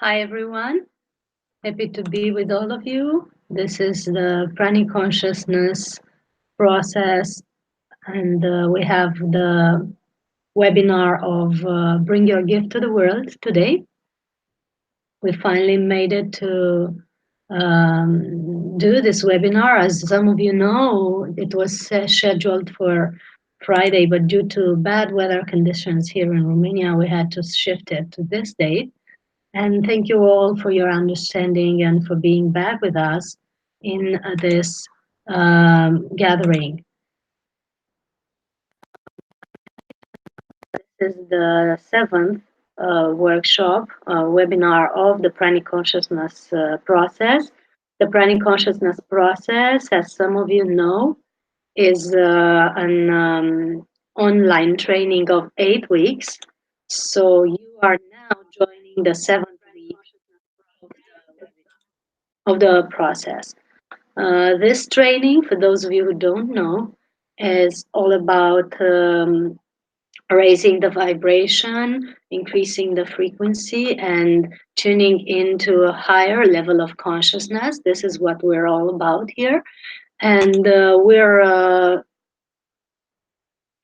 Hi, everyone. Happy to be with all of you. This is the pranic consciousness process, and we have the webinar of Bring Your Gift to the World today. We finally made it to do this webinar. As some of you know, it was scheduled for Friday, but due to bad weather conditions here in Romania, we had to shift it to this date. And thank you all for your understanding and for being back with us in this gathering. This is the seventh workshop, webinar of the pranic consciousness process. The pranic consciousness process, as some of you know, is an online training of 8 weeks. So you are now joining the seventh week of the process. This training, for those of you who don't know, is all about raising the vibration, increasing the frequency, and tuning into a higher level of consciousness. This is what we're all about here. And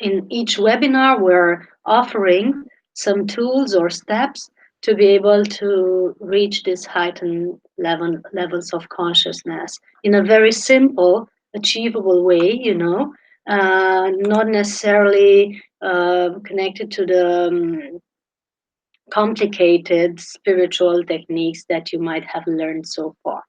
in each webinar, we're offering some tools or steps to be able to reach this heightened levels of consciousness in a very simple, achievable way, not necessarily connected to the complicated spiritual techniques that you might have learned so far.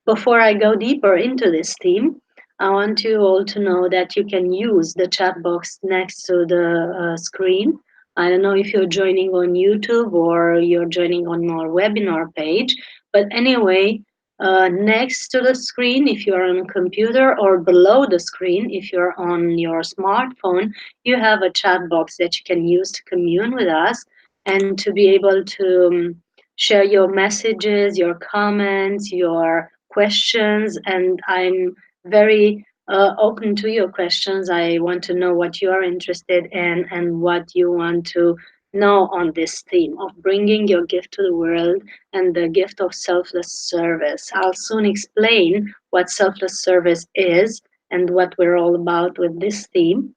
Before I go deeper into this theme, I want you all to know that you can use the chat box next to the screen. I don't know if you're joining on YouTube or you're joining on our webinar page, but anyway, next to the screen, if you're on a computer, or below the screen, if you're on your smartphone, you have a chat box that you can use to commune with us and to be able to share your messages, your comments, your questions, and I'm very open to your questions. I want to know what you are interested in and what you want to know on this theme of bringing your gift to the world and the gift of selfless service. I'll soon explain what selfless service is and what we're all about with this theme.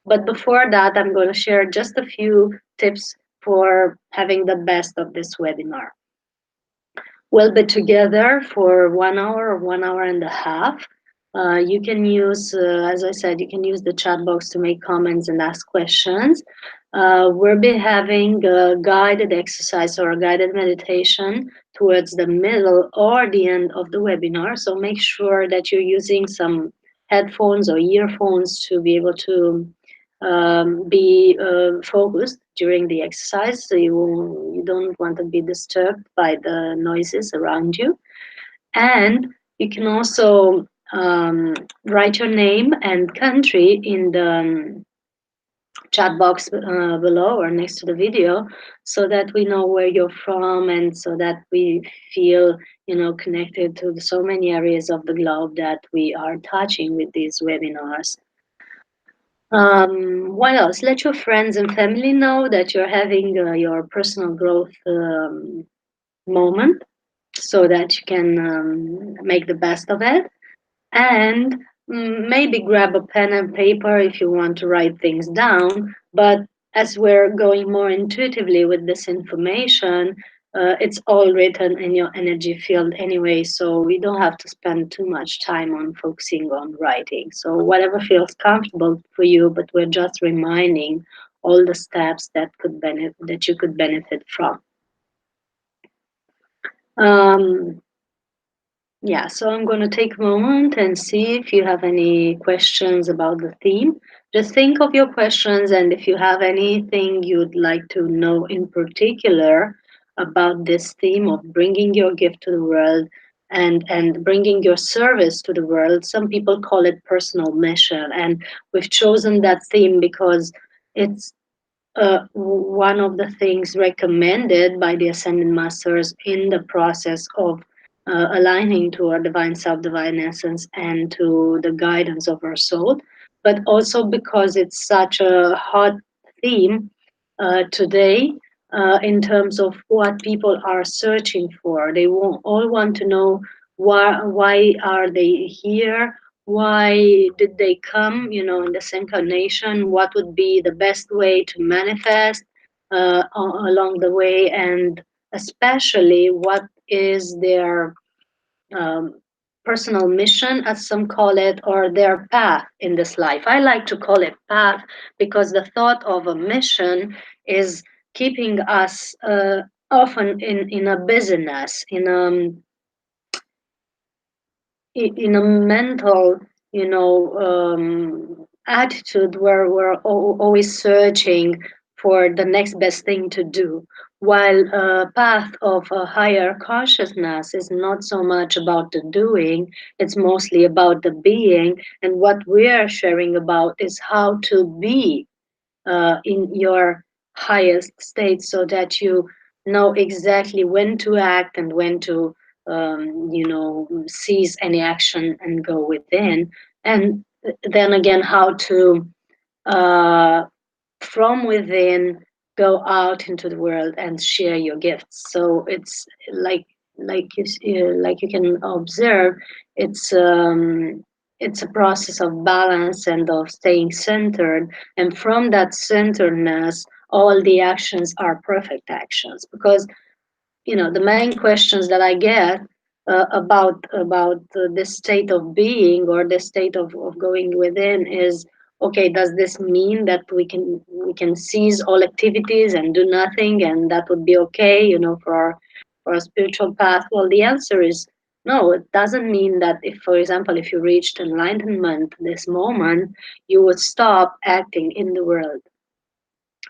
But before that, I'm going to share just a few tips for having the best of this webinar. We'll be together for 1 hour or 1 hour and a half. You can use, as I said, you can use the chat box to make comments and ask questions. We'll be having a guided exercise or a guided meditation towards the middle or the end of the webinar. So make sure that you're using some headphones or earphones to be able to be focused during the exercise. So you don't want to be disturbed by the noises around you. And you can also write your name and country in the chat box below or next to the video, so that we know where you're from and so that we feel connected to so many areas of the globe that we are touching with these webinars. What else? Let your friends and family know that you're having your personal growth moment, so that you can make the best of it. And maybe grab a pen and paper if you want to write things down. But as we're going more intuitively with this information, it's all written in your energy field anyway, so we don't have to spend too much time on focusing on writing. So whatever feels comfortable for you, but we're just reminding all the steps that you could benefit from. Um, Yeah, so I'm going to take a moment and see if you have any questions about the theme. Just think of your questions, and if you have anything you'd like to know in particular about this theme of bringing your gift to the world and bringing your service to the world. Some people call it personal mission, and we've chosen that theme because it's one of the things recommended by the Ascended Masters in the process of aligning to our divine self, divine essence, and to the guidance of our soul, but also because it's such a hot theme today in terms of what people are searching for. They all want to know why are they here? Why did they come? In this incarnation, what would be the best way to manifest along the way, and especially what is their um, personal mission, as some call it, or their path in this life. I like to call it path because the thought of a mission is keeping us often in a busyness, in a mental, attitude where we're always searching for the next best thing to do. While a path of a higher consciousness is not so much about the doing, it's mostly about the being. And what we're sharing about is how to be in your highest state so that you know exactly when to act and when to seize any action and go within, and then again how to uh, from within go out into the world and share your gifts. So it's like you can observe, it's um it's a process of balance and of staying centered, and from that centeredness all the actions are perfect actions, because the main questions that I get about this state of being, or this state of going within, is, okay, does this mean that we can cease all activities and do nothing, and that would be okay, for our spiritual path? Well, the answer is no. It doesn't mean that, if, for example, if you reached enlightenment this moment, you would stop acting in the world,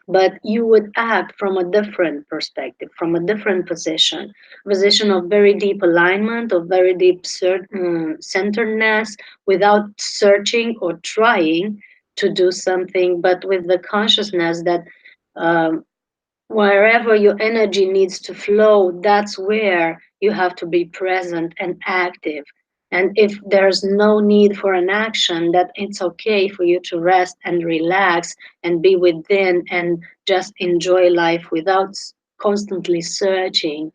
but you would act from a different perspective, from a different position of very deep alignment, of very deep centeredness, without searching or trying to do something, but with the consciousness that um, wherever your energy needs to flow, that's where you have to be present and active. And if there's no need for an action, that it's okay for you to rest and relax and be within and just enjoy life without constantly searching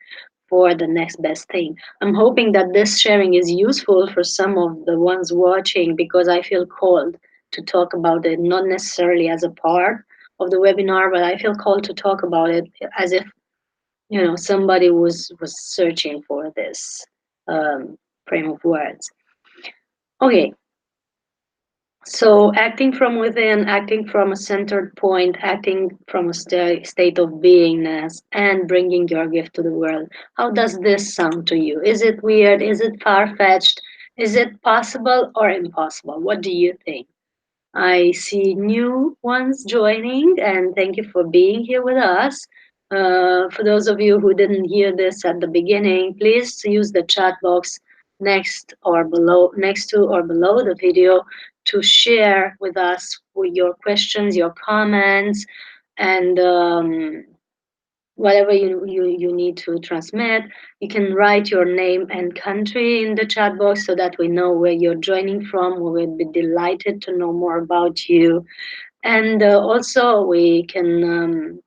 for the next best thing. I'm hoping that this sharing is useful for some of the ones watching, because I feel called to talk about it, not necessarily as a part of the webinar, but I feel called to talk about it as if somebody was searching for this um, frame of words. Okay, so acting from within, acting from a centered point, acting from a state of beingness, and bringing your gift to the world. How does this sound to you? Is it weird? Is it far fetched? Is it possible or impossible? What do you think? I see new ones joining, and thank you for being here with us. For those of you who didn't hear this at the beginning, please use the chat box next to or below the video, to share with us with your questions, your comments, and whatever you need to transmit. You can write your name and country in the chat box so that we know where you're joining from. We will be delighted to know more about you. And also, we can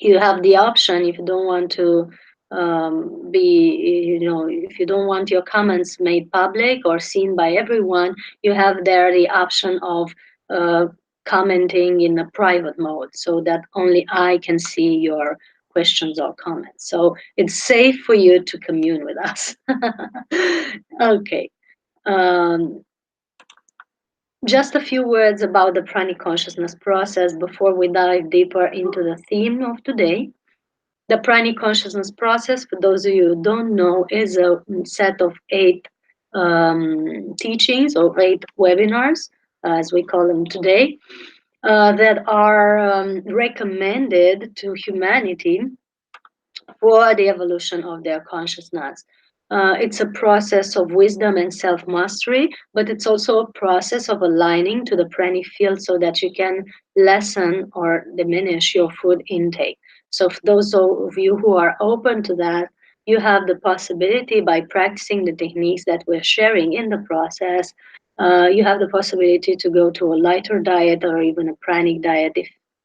you have the option, if you don't want to if you don't want your comments made public or seen by everyone, you have there the option of uh, commenting in a private mode, so that only I can see your questions or comments. So it's safe for you to commune with us. Okay. um, just a few words about the pranic consciousness process before we dive deeper into the theme of today. The pranic consciousness process, for those of you who don't know, is a set of 8 teachings, or 8 webinars, as we call them today, that are recommended to humanity for the evolution of their consciousness. It's a process of wisdom and self mastery, but it's also a process of aligning to the pranic field so that you can lessen or diminish your food intake. So, for those of you who are open to that, you have the possibility, by practicing the techniques that we're sharing in the process, you have the possibility to go to a lighter diet or even a pranic diet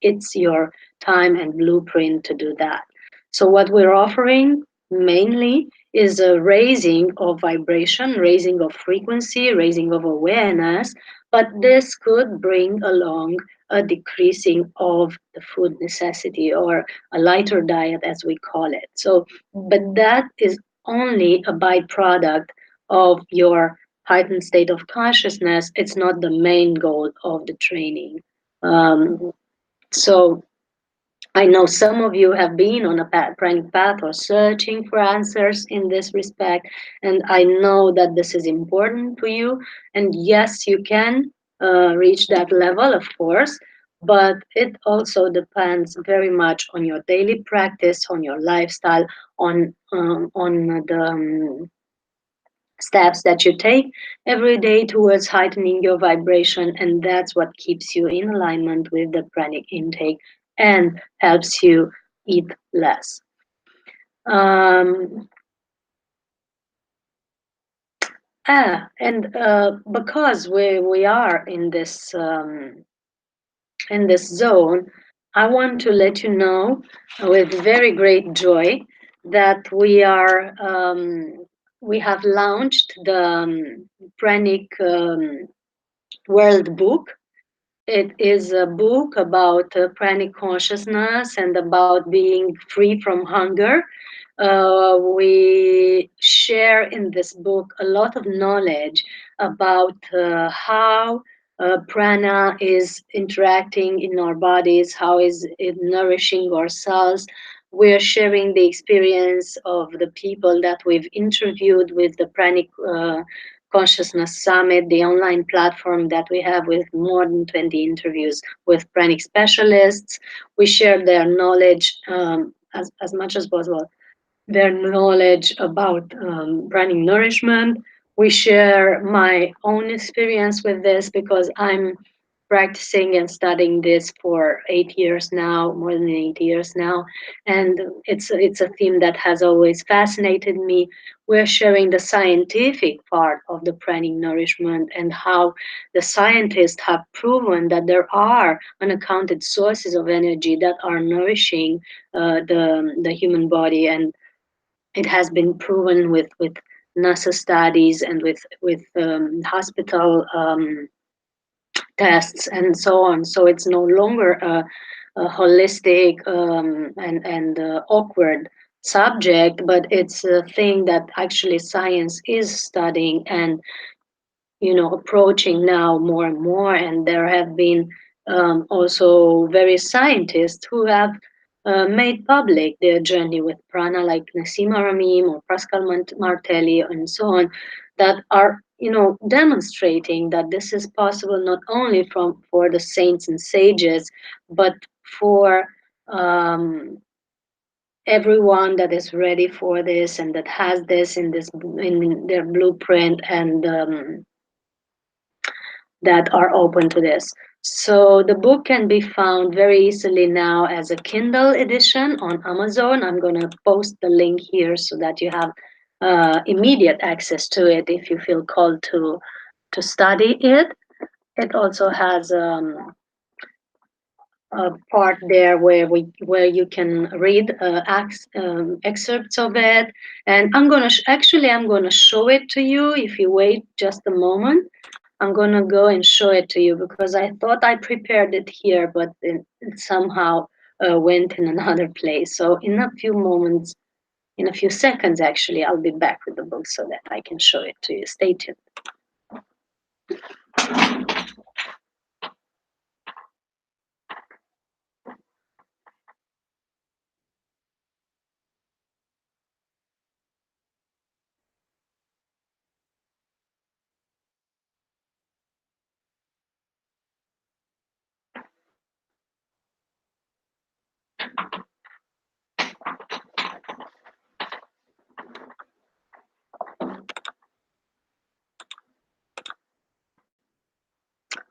it's your time and blueprint to do that. So what we're offering mainly is a raising of vibration, raising of frequency, raising of awareness, but this could bring along a decreasing of the food necessity or a lighter diet as we call it. So, but that is only a byproduct of your heightened state of consciousness. It's not the main goal of the training. So I know some of you have been on a pranic path or searching for answers in this respect, and I know that this is important to you. And yes, you can reach that level, of course, but it also depends very much on your daily practice, on your lifestyle, on the steps that you take every day towards heightening your vibration, and that's what keeps you in alignment with the pranic intake and helps you eat less. um, and because we are in this zone, I want to let you know with very great joy that we have launched the pranic World Book. It is a book about pranic consciousness and about being free from hunger. We share in this book a lot of knowledge about how prana is interacting in our bodies, how is it nourishing our cells. We're sharing the experience of the people that we've interviewed with the Pranic Consciousness Summit, the online platform that we have with more than 20 interviews with pranic specialists. We share their knowledge as much as possible, their knowledge about pranic nourishment. We share my own experience with this because I'm practicing and studying this for 8 years now, more than 8 years now, and it's a theme that has always fascinated me. We're sharing the scientific part of the pranic nourishment and how the scientists have proven that there are unaccounted sources of energy that are nourishing the human body, and it has been proven with NASA studies and with hospital tests and so on. So it's no longer a holistic and awkward subject, but it's a thing that actually science is studying and approaching now more and more. And there have been also various scientists who have made public their journey with prana, like Nassim Aramim or Pascal Martelli and so on, that are demonstrating that this is possible not only for the saints and sages, but for everyone that is ready for this and that has this in their blueprint, and that are open to this. So the book can be found very easily now as a Kindle edition on Amazon. I'm going to post the link here so that you have immediate access to it if you feel called to study it. It also has a part there where you can read excerpts of it, and I'm gonna show it to you if you wait just a moment. I'm gonna go and show it to you because I thought I prepared it here, but it somehow went in another place. So in a few moments, in a few seconds, actually, I'll be back with the book so that I can show it to you. Stay tuned.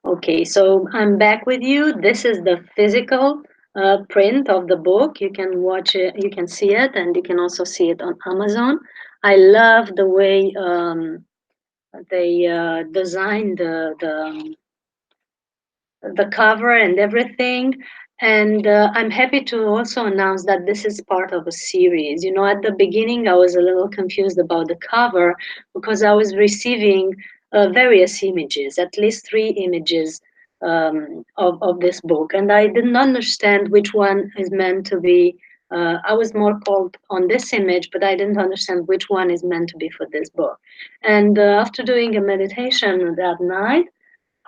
Okay, so I'm back with you. This is the physical print of the book. You can watch it, you can see it, and you can also see it on Amazon. I love the way they designed the cover and everything. And I'm happy to also announce that this is part of a series. You know, at the beginning, I was a little confused about the cover because I was receiving various images, at least three images of this book. And I didn't understand which one is meant to be. I was more called on this image, but I didn't understand which one is meant to be for this book. And after doing a meditation that night,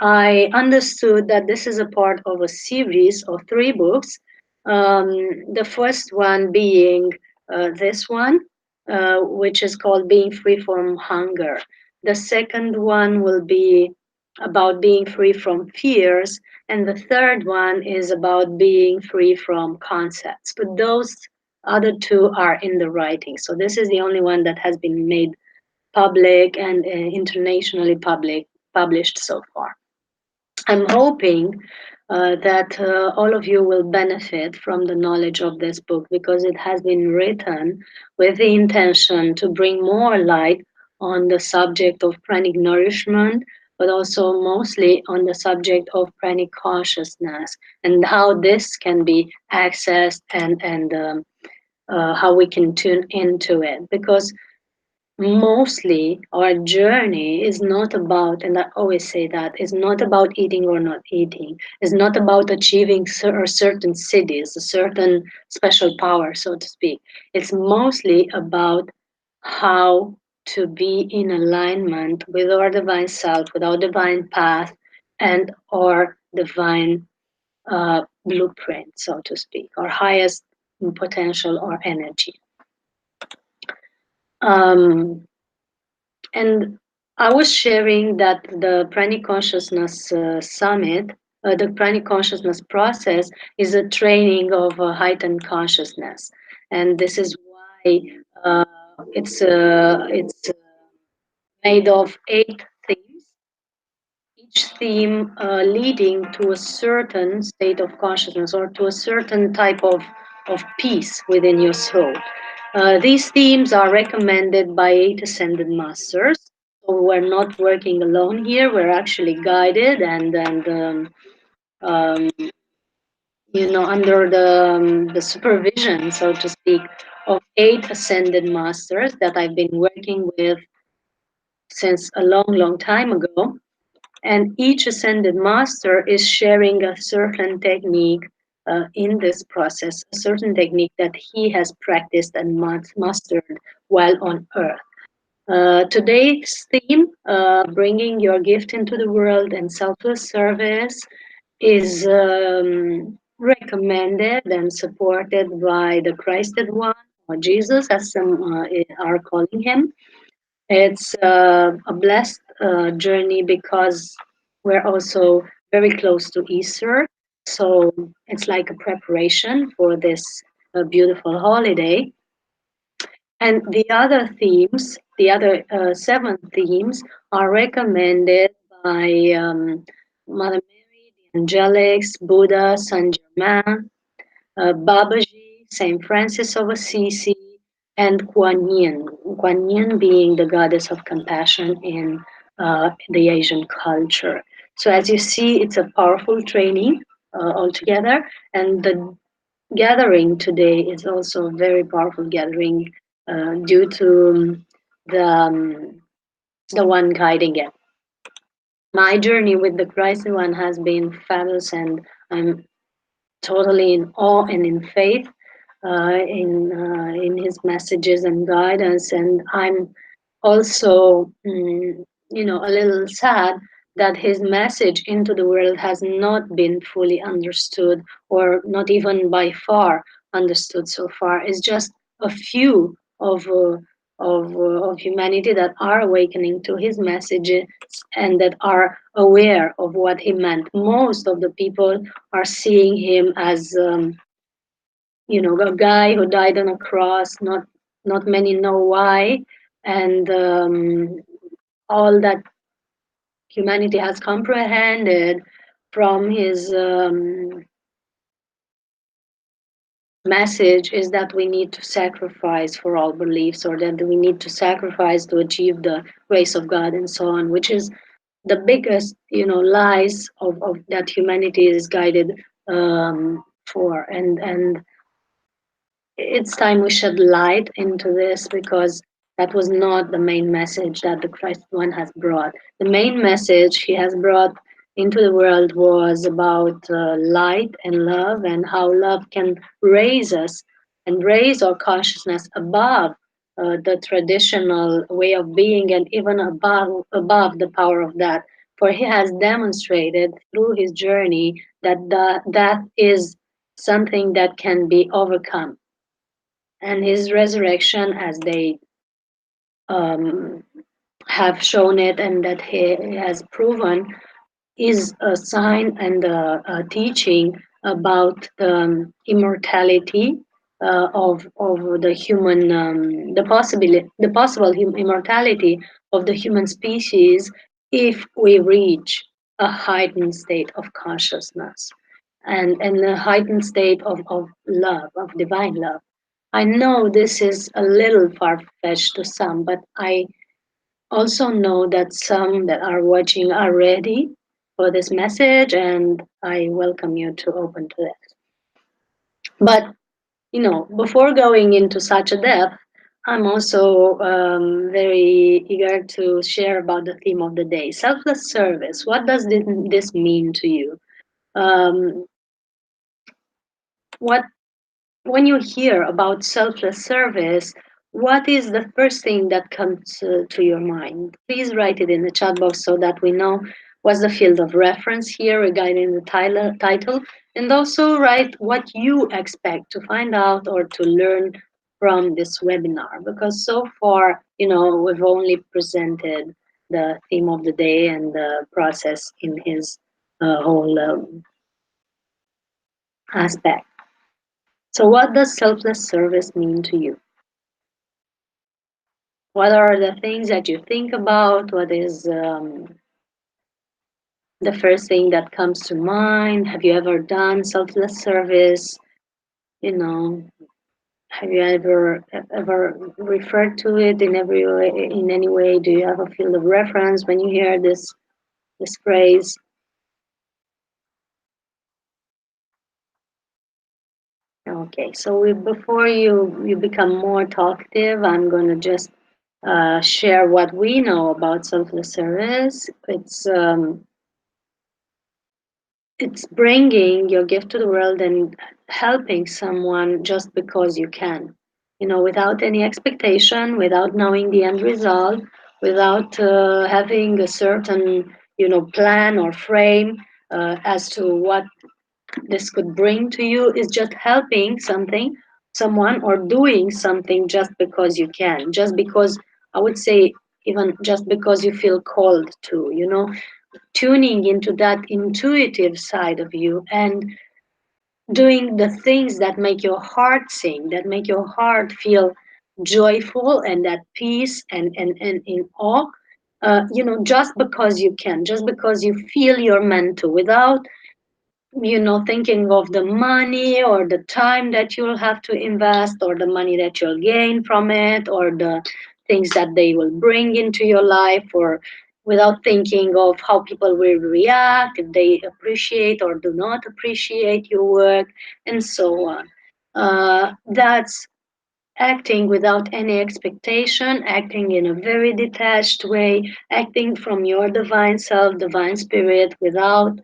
I understood that this is a part of a series of three books. Um, the first one being this one, which is called Being Free from Hunger. The second one will be about being free from fears. And the third one is about being free from concepts. But those other two are in the writing. So this is the only one that has been made public and internationally published so far. I'm hoping that all of you will benefit from the knowledge of this book because it has been written with the intention to bring more light on the subject of pranic nourishment, but also mostly on the subject of pranic consciousness and how this can be accessed and how we can tune into it. Because mostly our journey is not about, and I always say that, is not about eating or not eating, it's not about achieving certain cities, a certain special power, so to speak. It's mostly about how to be in alignment with our divine self, with our divine path, and our divine blueprint, so to speak, our highest potential or energy. um, And I was sharing that the Pranic Consciousness Summit, the Pranic Consciousness process, is a training of heightened consciousness, and this is why uh, it's made of 8 themes, each theme leading to a certain state of consciousness or to a certain type of peace within your soul. These themes are recommended by 8 ascended masters. So we're not working alone here. We're actually guided and under the supervision, so to speak, of 8 ascended masters that I've been working with since a long, long time ago. And each ascended master is sharing a certain technique in this process, a certain technique that he has practiced and mastered while on earth. Today's theme, bringing your gift into the world and selfless service, is recommended and supported by the Christed One, or Jesus, as some are calling him. It's a blessed journey because we're also very close to Easter. So it's like a preparation for this beautiful holiday. And the other themes, the other 7 themes, are recommended by Mother Mary, the Angelics, Buddha, Saint Germain, Babaji, Saint Francis of Assisi, and Kuan Yin. Kuan Yin being the goddess of compassion in the Asian culture. So as you see, it's a powerful training altogether, and the gathering today is also a very powerful gathering due to the one guiding it. My journey with the Christ one has been fabulous, and I'm totally in awe and in faith in his messages and guidance. And I'm also, a little sad that his message into the world has not been fully understood, or not even by far understood so far. It's just a few of humanity that are awakening to his messages and that are aware of what he meant. Most of the people are seeing him as a guy who died on a cross. Not many know why, and all that humanity has comprehended from his message is that we need to sacrifice for all beliefs, or that we need to sacrifice to achieve the grace of God, and so on, which is the biggest lies of that humanity is guided for. And it's time we shed light into this, because that was not the main message that the Christ one has brought. The main message he has brought into the world was about light and love, and how love can raise us and raise our consciousness above the traditional way of being, and even above the power of that. For he has demonstrated through his journey that that is something that can be overcome, and his resurrection, as they um, have shown it and that he has proven, is a sign and a teaching about the immortality of the human, the possible immortality of the human species if we reach a heightened state of consciousness, and a heightened state of love, of divine love. I know this is a little far fetched to some, but I also know that some that are watching are ready for this message, and I welcome you to open to it. But, before going into such a depth, I'm also very eager to share about the theme of the day: selfless service. What does this mean to you? Um, what When you hear about selfless service, what is the first thing that comes to your mind? Please write it in the chat box so that we know what's the field of reference here regarding the title, and also write what you expect to find out or to learn from this webinar. Because so far, we've only presented the theme of the day and the process in his whole aspect. So, what does selfless service mean to you? What are the things that you think about? What is the first thing that comes to mind? Have you ever done selfless service? You know, have you ever referred to it in every way, in any way? Do you have a field of reference when you hear this phrase? Okay, so before you become more talkative, I'm going to just share what we know about selfless service. It's bringing your gift to the world and helping someone just because you can, without any expectation, without knowing the end result, without having a certain, plan or frame as to what this could bring to you. Is just helping someone, or doing something just because you can, just because, I would say, even just because you feel called to, tuning into that intuitive side of you, and doing the things that make your heart sing, that make your heart feel joyful and at peace, and in awe, just because you can, just because you feel you're meant to, without thinking of the money or the time that you'll have to invest, or the money that you'll gain from it, or the things that they will bring into your life, or without thinking of how people will react, if they appreciate or do not appreciate your work, and so on. That's acting without any expectation, acting in a very detached way, acting from your divine self, divine spirit, without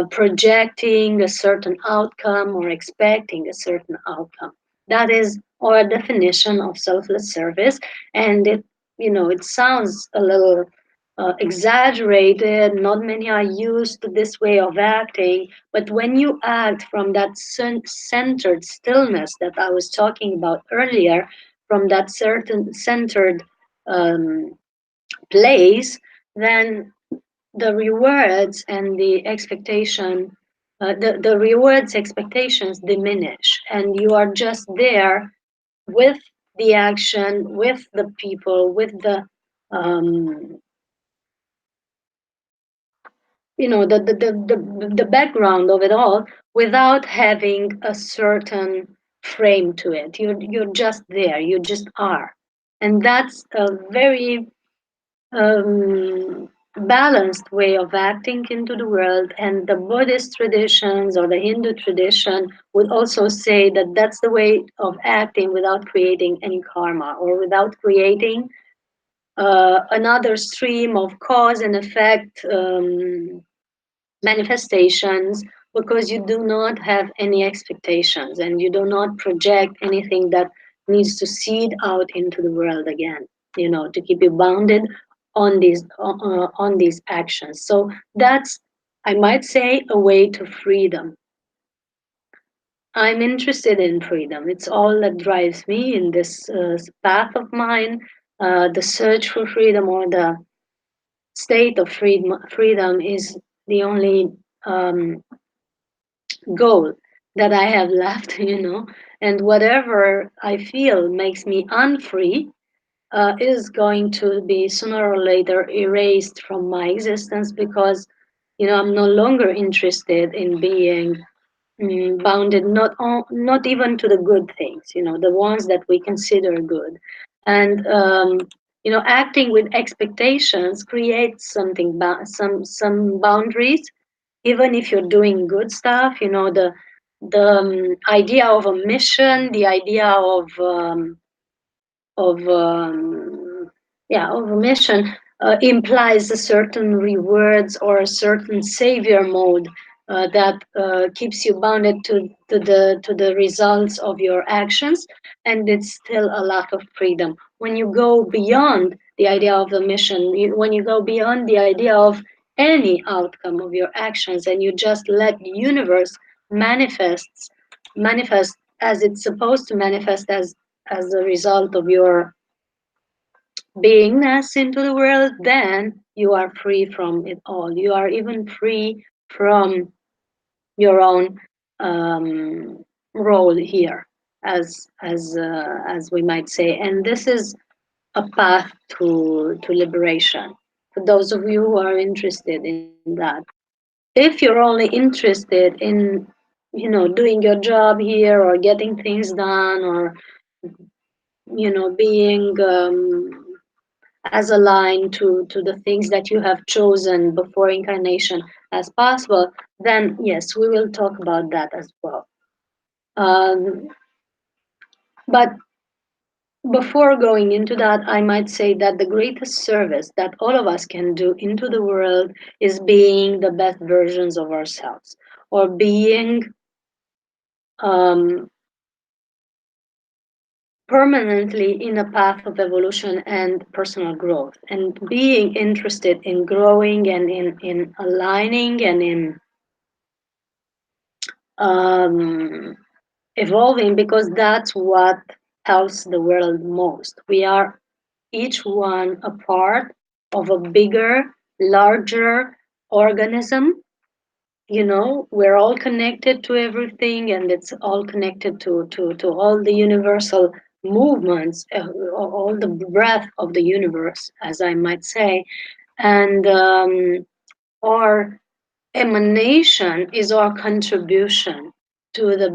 projecting a certain outcome or expecting a certain outcome. That is our definition of selfless service, and it sounds a little exaggerated. Not many are used to this way of acting, but when you act from that centered stillness that I was talking about earlier, from that certain centered um, place, then the rewards and the expectation, the rewards expectations diminish, and you are just there with the action, with the people, with the um, the background of it all, without having a certain frame to it. You're just there, you just are. And that's a very balanced way of acting into the world. And the Buddhist traditions or the Hindu tradition would also say that that's the way of acting without creating any karma or without creating another stream of cause and effect manifestations, because you do not have any expectations and you do not project anything that needs to seed out into the world again, to keep you bounded on these actions. So that's, I might say, a way to freedom. I'm interested in freedom. It's all that drives me in this path of mine. The search for freedom, or the state of freedom is the only um, goal that I have left, and whatever I feel makes me unfree is going to be sooner or later erased from my existence, because, I'm no longer interested in being bounded, not even to the good things, the ones that we consider good. And, acting with expectations creates some boundaries, even if you're doing good stuff. The idea of a mission, the idea of yeah, of a mission implies a certain rewards or a certain savior mode that keeps you bounded to the results of your actions. And it's still a lack of freedom when you go beyond the idea of the mission, when you go beyond the idea of any outcome of your actions, and you just let the universe manifest as it's supposed to manifest, as a result of your beingness into the world. Then you are free from it all. You are even free from your own role here, as we might say. And this is a path to liberation. For those of you who are interested in that, if you're only interested in doing your job here, or getting things done, or being as aligned to the things that you have chosen before incarnation as possible, then yes, we will talk about that as well. Um, but before going into that, I might say that the greatest service that all of us can do into the world is being the best versions of ourselves, or being um, permanently in a path of evolution and personal growth, and being interested in growing and in aligning and in um, evolving, because that's what helps the world most. We are each one a part of a bigger, larger organism. We're all connected to everything, and it's all connected to all the universal movements, all the breadth of the universe, as I might say. And our emanation is our contribution to the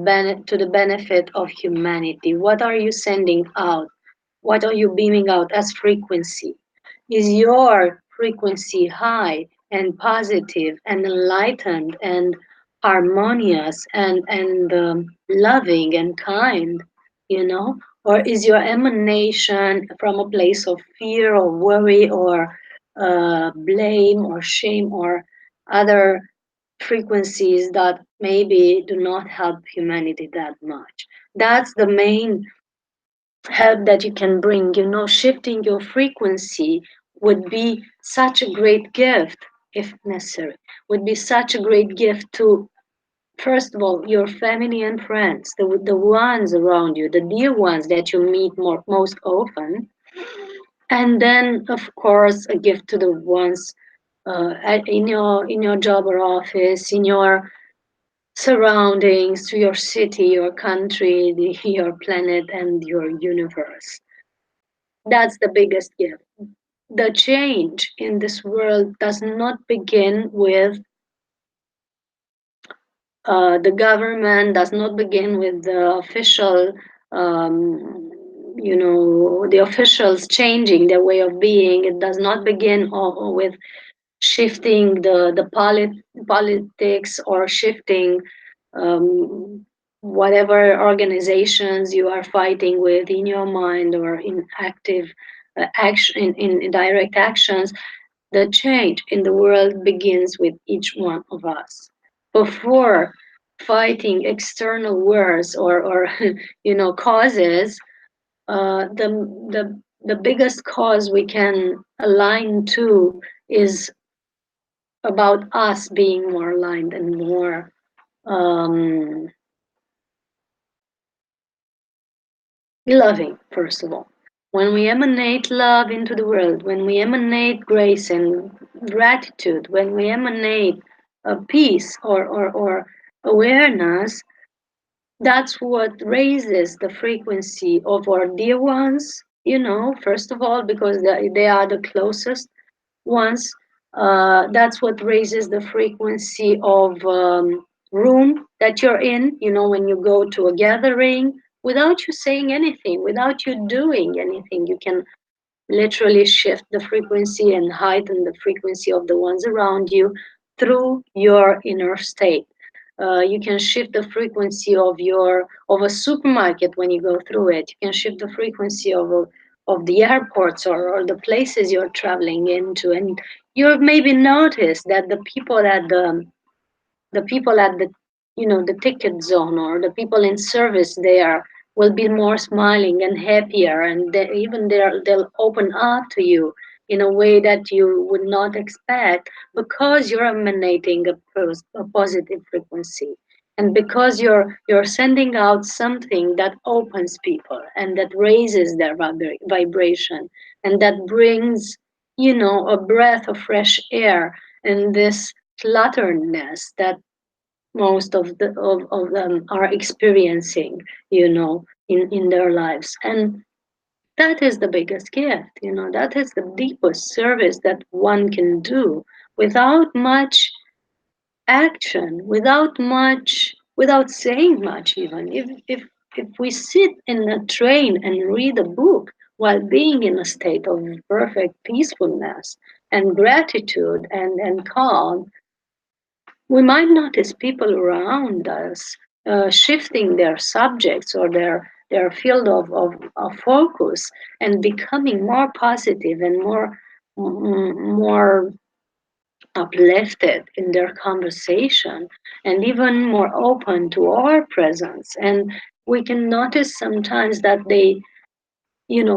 benefit of humanity. What are you sending out? What are you beaming out as frequency? Is your frequency high and positive and enlightened and harmonious and loving and kind, or is your emanation from a place of fear or worry or blame or shame or other frequencies that maybe do not help humanity that much? That's the main help that you can bring. Shifting your frequency would be such a great gift, if necessary, would be such a great gift to, first of all, your family and friends, the ones around you, the dear ones that you meet most often. And then, of course, a gift to the ones in your job or office, in your surroundings, to your city, your country, your planet, and your universe. That's the biggest gift. The change in this world does not begin with the government, does not begin with um, the officials changing their way of being. It does not begin with shifting politics, or shifting um, whatever organizations you are fighting with in your mind, or in active action, in direct actions. The change in the world begins with each one of us. Before fighting external wars, or causes, the biggest cause we can align to is about us being more aligned and more um, loving, first of all. When we emanate love into the world, when we emanate grace and gratitude, when we emanate peace, or awareness, that's what raises the frequency of our dear ones, first of all, because they are the closest once. That's what raises the frequency of room that you're in. When you go to a gathering, without you saying anything, without you doing anything, you can literally shift the frequency and heighten the frequency of the ones around you through your inner state. You can shift the frequency of a supermarket when you go through it. You can shift the frequency of the airports, or the places you're traveling into, and you've maybe noticed that the ticket zone, or the people in service there, will be more smiling and happier, and they'll open up to you in a way that you would not expect, because you're emanating a positive frequency, and because you're sending out something that opens people, and that raises their vibration, and that brings a breath of fresh air in this clutterness that most of them are experiencing, in their lives. And that is the biggest gift, that is the deepest service that one can do, without much action, without saying much. Even if we sit in a train and read a book while being in a state of perfect peacefulness and gratitude and calm, we might notice people around us shifting their subjects, or their field of focus, and becoming more positive and more uplifted in their conversation, and even more open to our presence. And we can notice sometimes that they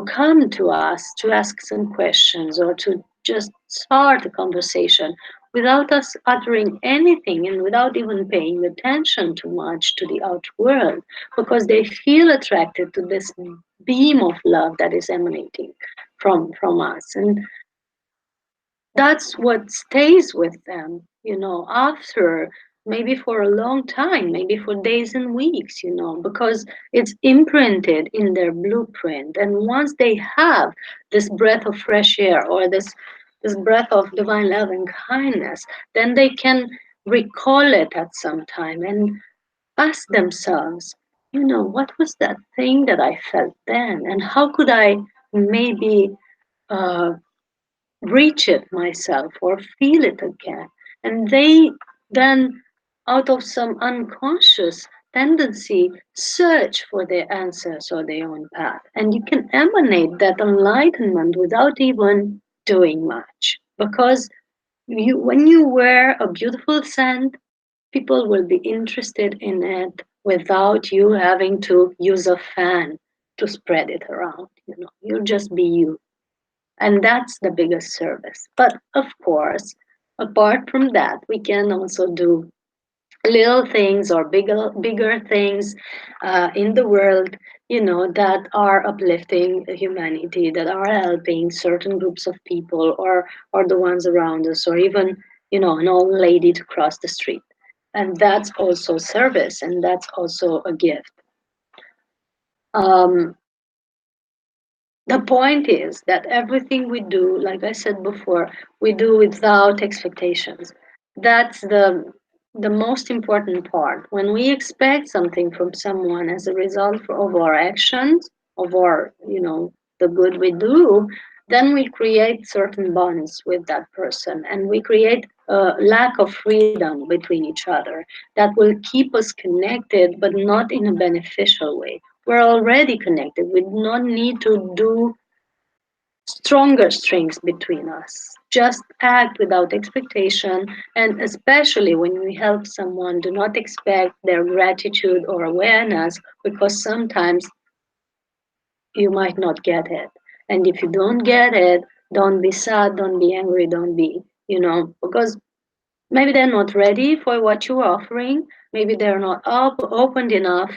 come to us to ask some questions, or to just start a conversation without us uttering anything, and without even paying attention too much to the outer world, because they feel attracted to this beam of love that is emanating from us. And that's what stays with them, after, maybe for a long time, maybe for days and weeks, because it's imprinted in their blueprint. And once they have this breath of fresh air, or this breath of divine love and kindness, then they can recall it at some time and ask themselves, what was that thing that I felt then, and how could I maybe uh, reach it myself, or feel it again. And they then, out of some unconscious tendency, search for their answers or their own path. And you can emanate that enlightenment without even doing much. Because when you wear a beautiful scent, people will be interested in it without you having to use a fan to spread it around. You'll just be you, and that's the biggest service. But of course, apart from that, we can also do little things, or bigger things in the world, that are uplifting humanity, that are helping certain groups of people, or the ones around us, or even an old lady to cross the street. And that's also service, and that's also a gift. um, the point is that everything we do, like I said before, we do without expectations. That's the most important part. When we expect something from someone as a result of our actions, of our, the good we do, then we create certain bonds with that person, and we create a lack of freedom between each other that will keep us connected, but not in a beneficial way. We're already connected. We do not need to do stronger strings between us. Just act without expectation, and especially when we help someone, do not expect their gratitude or awareness, because sometimes you might not get it. And if you don't get it, don't be sad, don't be angry, don't be, because maybe they're not ready for what you're offering. Maybe they're not opened enough,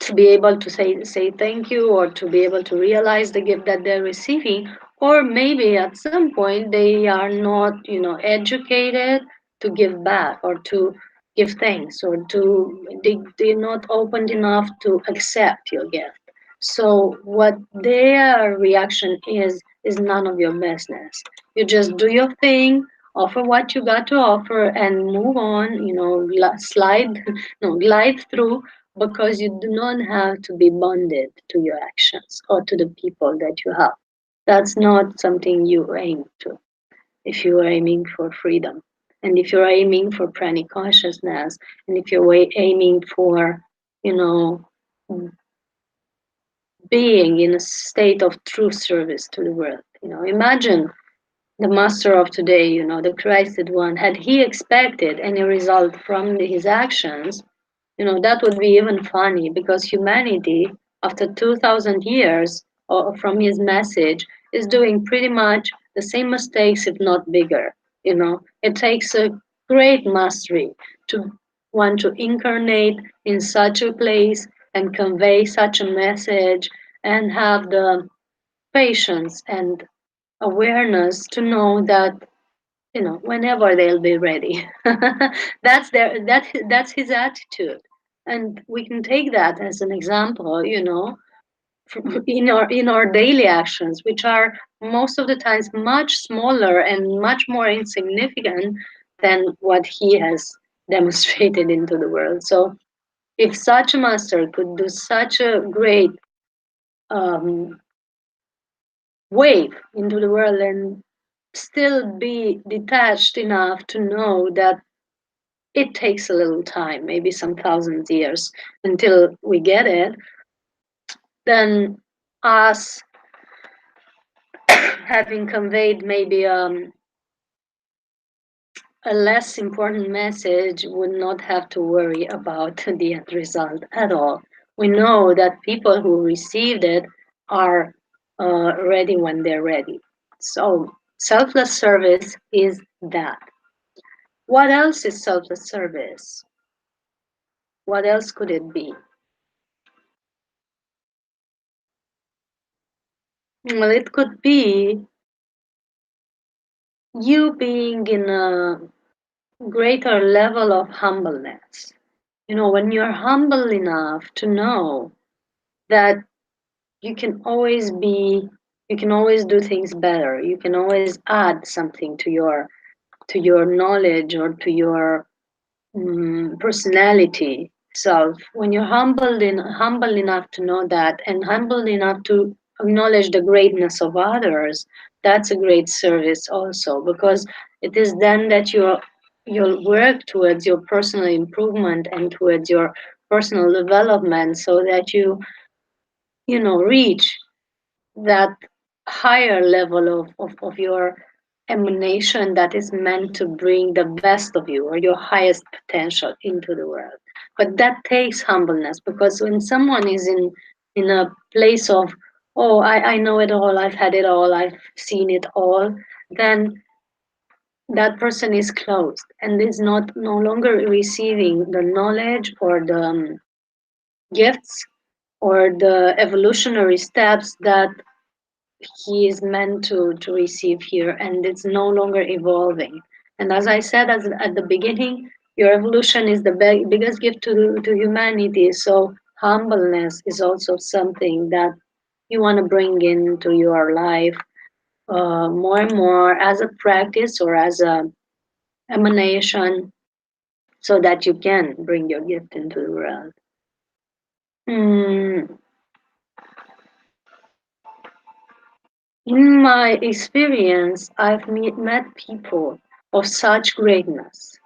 to be able to say thank you, or to be able to realize the gift that they're receiving. Or maybe at some point they are not, educated to give back, or to give thanks, or they're not opened enough to accept your gift. So what their reaction is none of your business. You just do your thing, offer what you got to offer, and move on, slide no glide through, because you do not have to be bonded to your actions or to the people that you have. That's not something you aim to if you are aiming for freedom. And if you're aiming for pranic consciousness, and if you're aiming for, you know, being in a state of true service to the world, imagine the master of today, the Christed one, had he expected any result from his actions, that would be even funny, because humanity, after 2000 years from his message, is doing pretty much the same mistakes, if not bigger. It takes a great mastery to want to incarnate in such a place and convey such a message, and have the patience and awareness to know that, whenever they'll be ready. That's his attitude, and we can take that as an example, in our daily actions, which are most of the times much smaller and much more insignificant than what he has demonstrated into the world. So if such a master could do such a great um, wave into the world, and still be detached enough to know that it takes a little time, maybe some thousands years until we get it, then us having conveyed maybe a less important message would not have to worry about the end result at all. We know that people who received it are ready when they're ready. So selfless service is that. What else is selfless service? What else could it be? Well, it could be you being in a greater level of humbleness. When you're humble enough to know that you can always be, you can always do things better. You can always add something to your knowledge, or to your personality self. When you're humble enough to know that, and humble enough to acknowledge the greatness of others, that's a great service also, because it is then that you'll work towards your personal improvement and towards your personal development, so that you reach that higher level of your emanation, that is meant to bring the best of you, or your highest potential, into the world. But that takes humbleness, because when someone is in a place of, oh, I know it all, I've had it all, I've seen it all, then that person is closed and is not no longer receiving the knowledge, or the gifts, or the evolutionary steps that he is meant to receive here, and it's no longer evolving. And as I said at the beginning, your evolution is the biggest gift to humanity. So humbleness is also something that you want to bring into your life more and more, as a practice or as a emanation, so that you can bring your gift into the world. Mm, In my experience, I've met people of such greatness,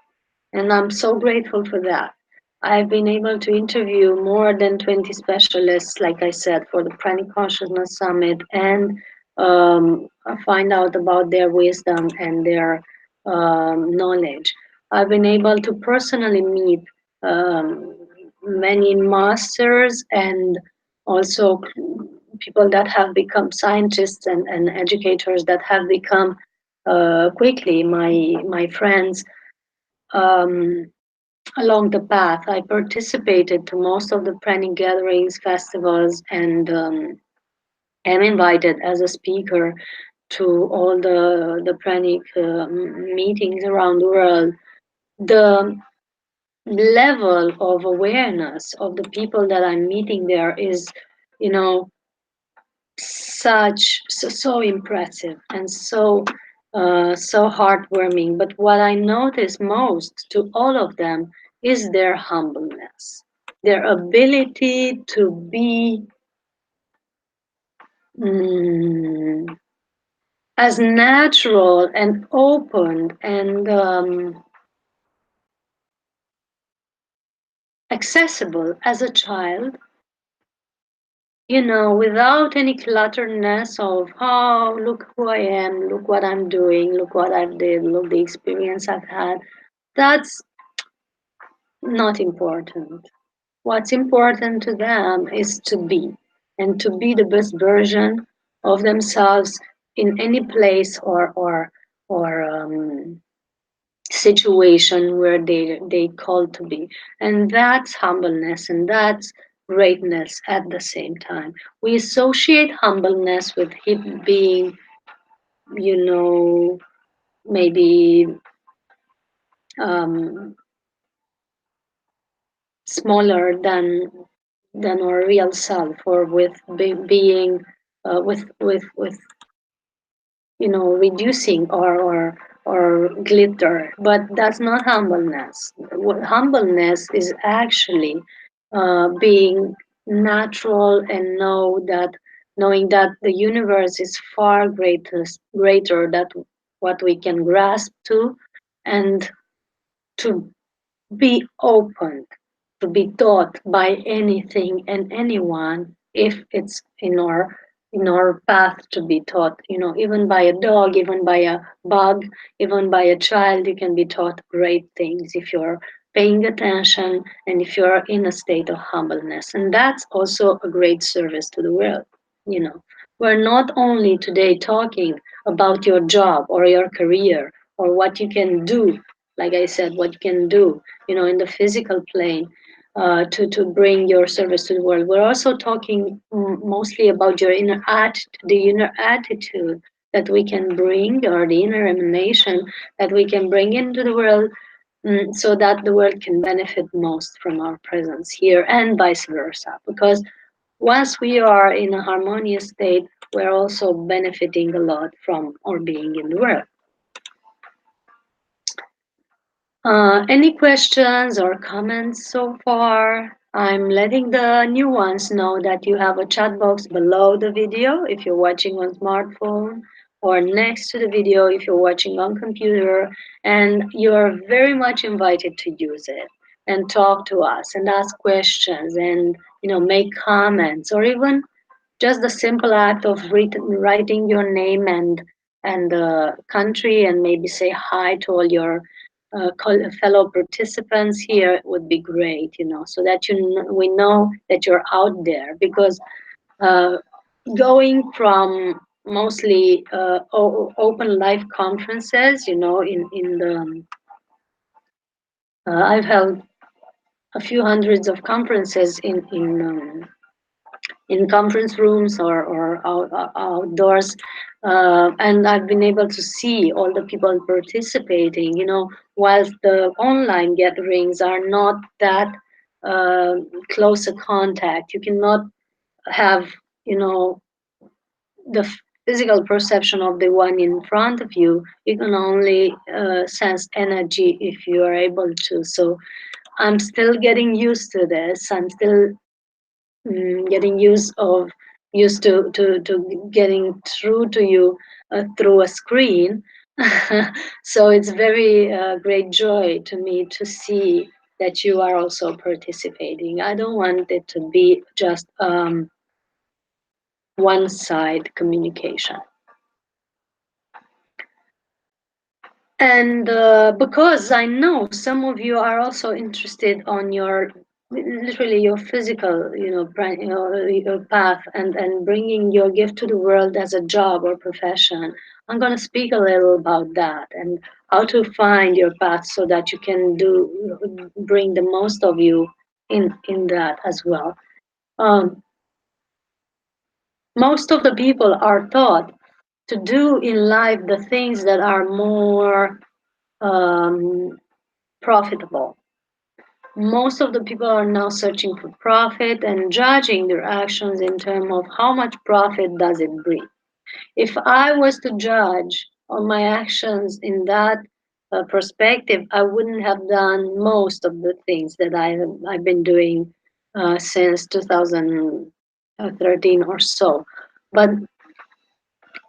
and I'm so grateful for that. I've been able to interview more than 20 specialists, like I said, for the Pranic Consciousness Summit, and find out about their wisdom and their knowledge. I've been able to personally meet um, many masters and also people that have become scientists and educators that have become quickly my friends um, along the path. I participated to most of the planning gatherings, festivals, and am invited as a speaker to all the pranic meetings around the world. The level of awareness of the people that I'm meeting there is, you know, so impressive and so heartwarming. But what I notice most to all of them is their humbleness, their ability to be mm, as natural and open and accessible as a child, without any clutterness of, oh, look who I am, look what I'm doing, look what I've did, look the experience I've had. That's not important. What's important to them is to be, and to be the best version of themselves in any place or situation where they call to be. And that's humbleness, and that's greatness at the same time. We associate humbleness with it being, you know, maybe um, smaller than our real self, or with being with reducing or glitter. But that's not humbleness. What humbleness is actually being natural, and knowing that the universe is far greater than what we can grasp to, and to be open to be taught by anything and anyone, if it's in our path to be taught. Even by a dog, even by a bug, even by a child, you can be taught great things if you're paying attention and if you're in a state of humbleness. And that's also a great service to the world. you know we're not only today talking about your job or your career, or what you can do, like I said, what you can do, in the physical plane, to bring your service to the world. We're also talking mostly about your the inner attitude that we can bring, or the inner emanation that we can bring into the world, so that the world can benefit most from our presence here, and vice versa. Because once we are in a harmonious state, we're also benefiting a lot from our being in the world. Any questions or comments so far? I'm letting the new ones know that you have a chat box below the video if you're watching on smartphone, or next to the video if you're watching on computer, and you're very much invited to use it and talk to us and ask questions and make comments, or even just the simple act of writing your name and the country, and maybe say hi to all your fellow participants here would be great, so that we know that you're out there. Because uh, going from mostly open live conferences, in the I've held a few hundreds of conferences in conference rooms or outdoors. And I've been able to see all the people participating, whilst the online gatherings are not that uh, close a contact. You cannot have, you know, the physical perception of the one in front of you. You can only sense energy if you are able to. So I'm still getting used to this. I'm still getting used of used to getting through to you through a screen. So it's very great joy to me to see that you are also participating. I don't want it to be just one side communication. And because I know some of you are also interested on your literally your physical, your path and bringing your gift to the world as a job or profession. I'm going to speak a little about that and how to find your path so that you can bring the most of you in that as well. Um, Most of the people are taught to do in life the things that are more um, profitable. Most of the people are now searching for profit and judging their actions in terms of how much profit does it bring. If I was to judge on my actions in that perspective, I wouldn't have done most of the things that I've been doing since 2013 or so. But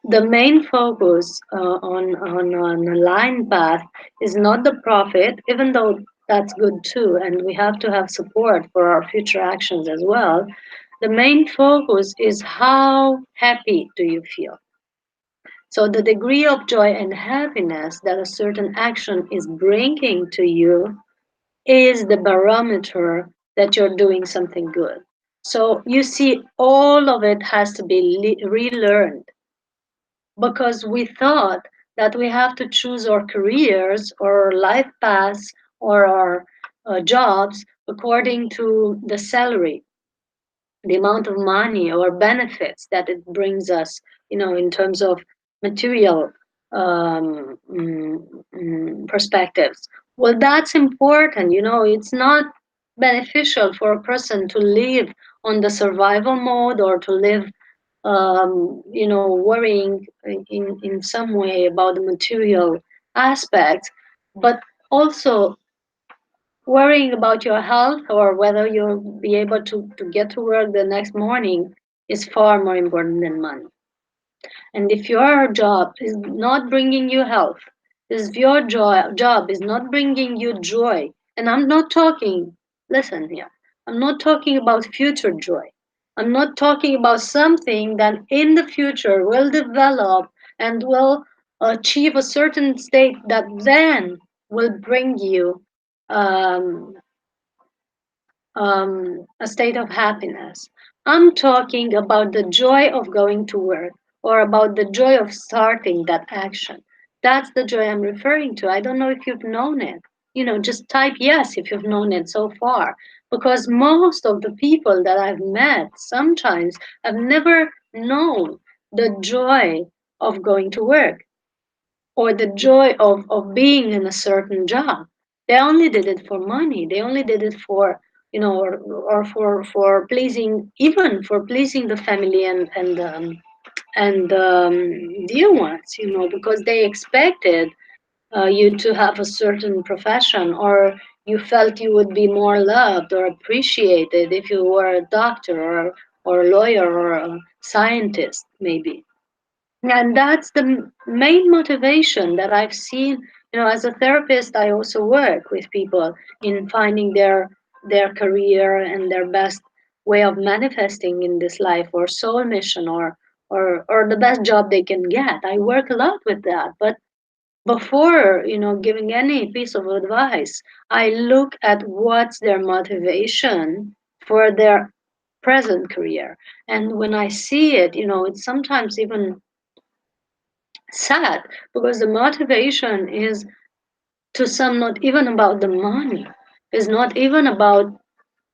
the main focus on a line path is not the profit, even though that's good too, and we have to have support for our future actions as well. The main focus is how happy do you feel. So the degree of joy and happiness that a certain action is bringing to you is the barometer that you're doing something good. So you see, all of it has to be relearned because we thought that we have to choose our careers or life paths or our jobs according to the salary, the amount of money or benefits that it brings us, in terms of material perspectives. Well, that's important. It's not beneficial for a person to live on the survival mode or to live worrying in some way about the material aspects, but also worrying about your health or whether you'll be able to get to work the next morning is far more important than money. And if your job is not bringing you health, if your job is not bringing you joy, and I'm not talking, listen here, I'm not talking about future joy. I'm not talking about something that in the future will develop and will achieve a certain state that then will bring you um, a state of happiness. I'm talking about the joy of going to work or about the joy of starting that action. That's the joy I'm referring to. I don't know if you've known it. Just type yes if you've known it so far. Because most of the people that I've met sometimes have never known the joy of going to work or the joy of being in a certain job. They only did it for money. They only did it for, or for pleasing, even for pleasing the family and dear ones, because they expected you to have a certain profession, or you felt you would be more loved or appreciated if you were a doctor or a lawyer or a scientist, maybe. And that's the main motivation that I've seen. As a therapist, I also work with people in finding their career and their best way of manifesting in this life, or soul mission, or the best job they can get. I work a lot with that. But before, giving any piece of advice, I look at what's their motivation for their present career. And when I see it, it's sometimes even sad because the motivation is to some not even about the money, is not even about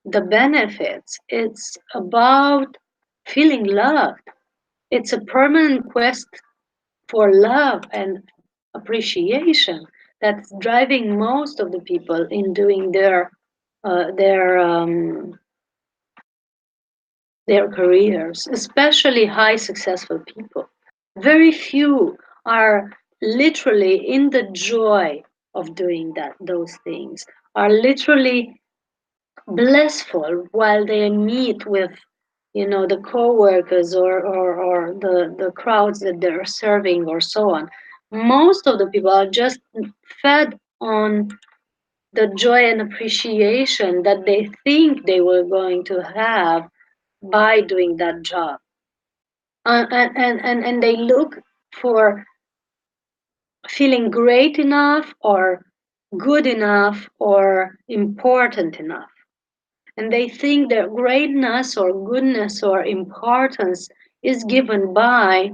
the benefits, it's about feeling loved. It's a permanent quest for love and appreciation that's driving most of the people in doing their careers, especially high successful people. Very few are literally in the joy of doing those things, are literally blissful while they meet with, the co-workers or the crowds that they're serving or so on. Most of the people are just fed on the joy and appreciation that they think they were going to have by doing that job. And they look for feeling great enough or good enough or important enough. And they think their greatness or goodness or importance is given by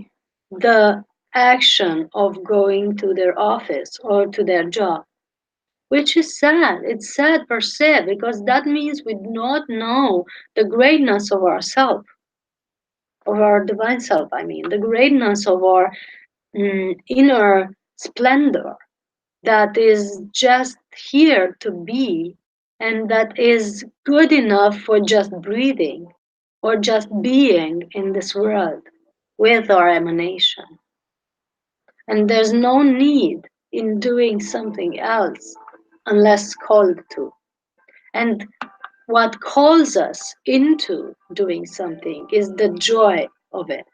the action of going to their office or to their job, which is sad. It's sad per se because that means we do not know the greatness of ourself, of our divine self, I mean, the greatness of our inner splendor that is just here to be and that is good enough for just breathing or just being in this world with our emanation. And there's no need in doing something else unless called to. And what calls us into doing something is the joy of it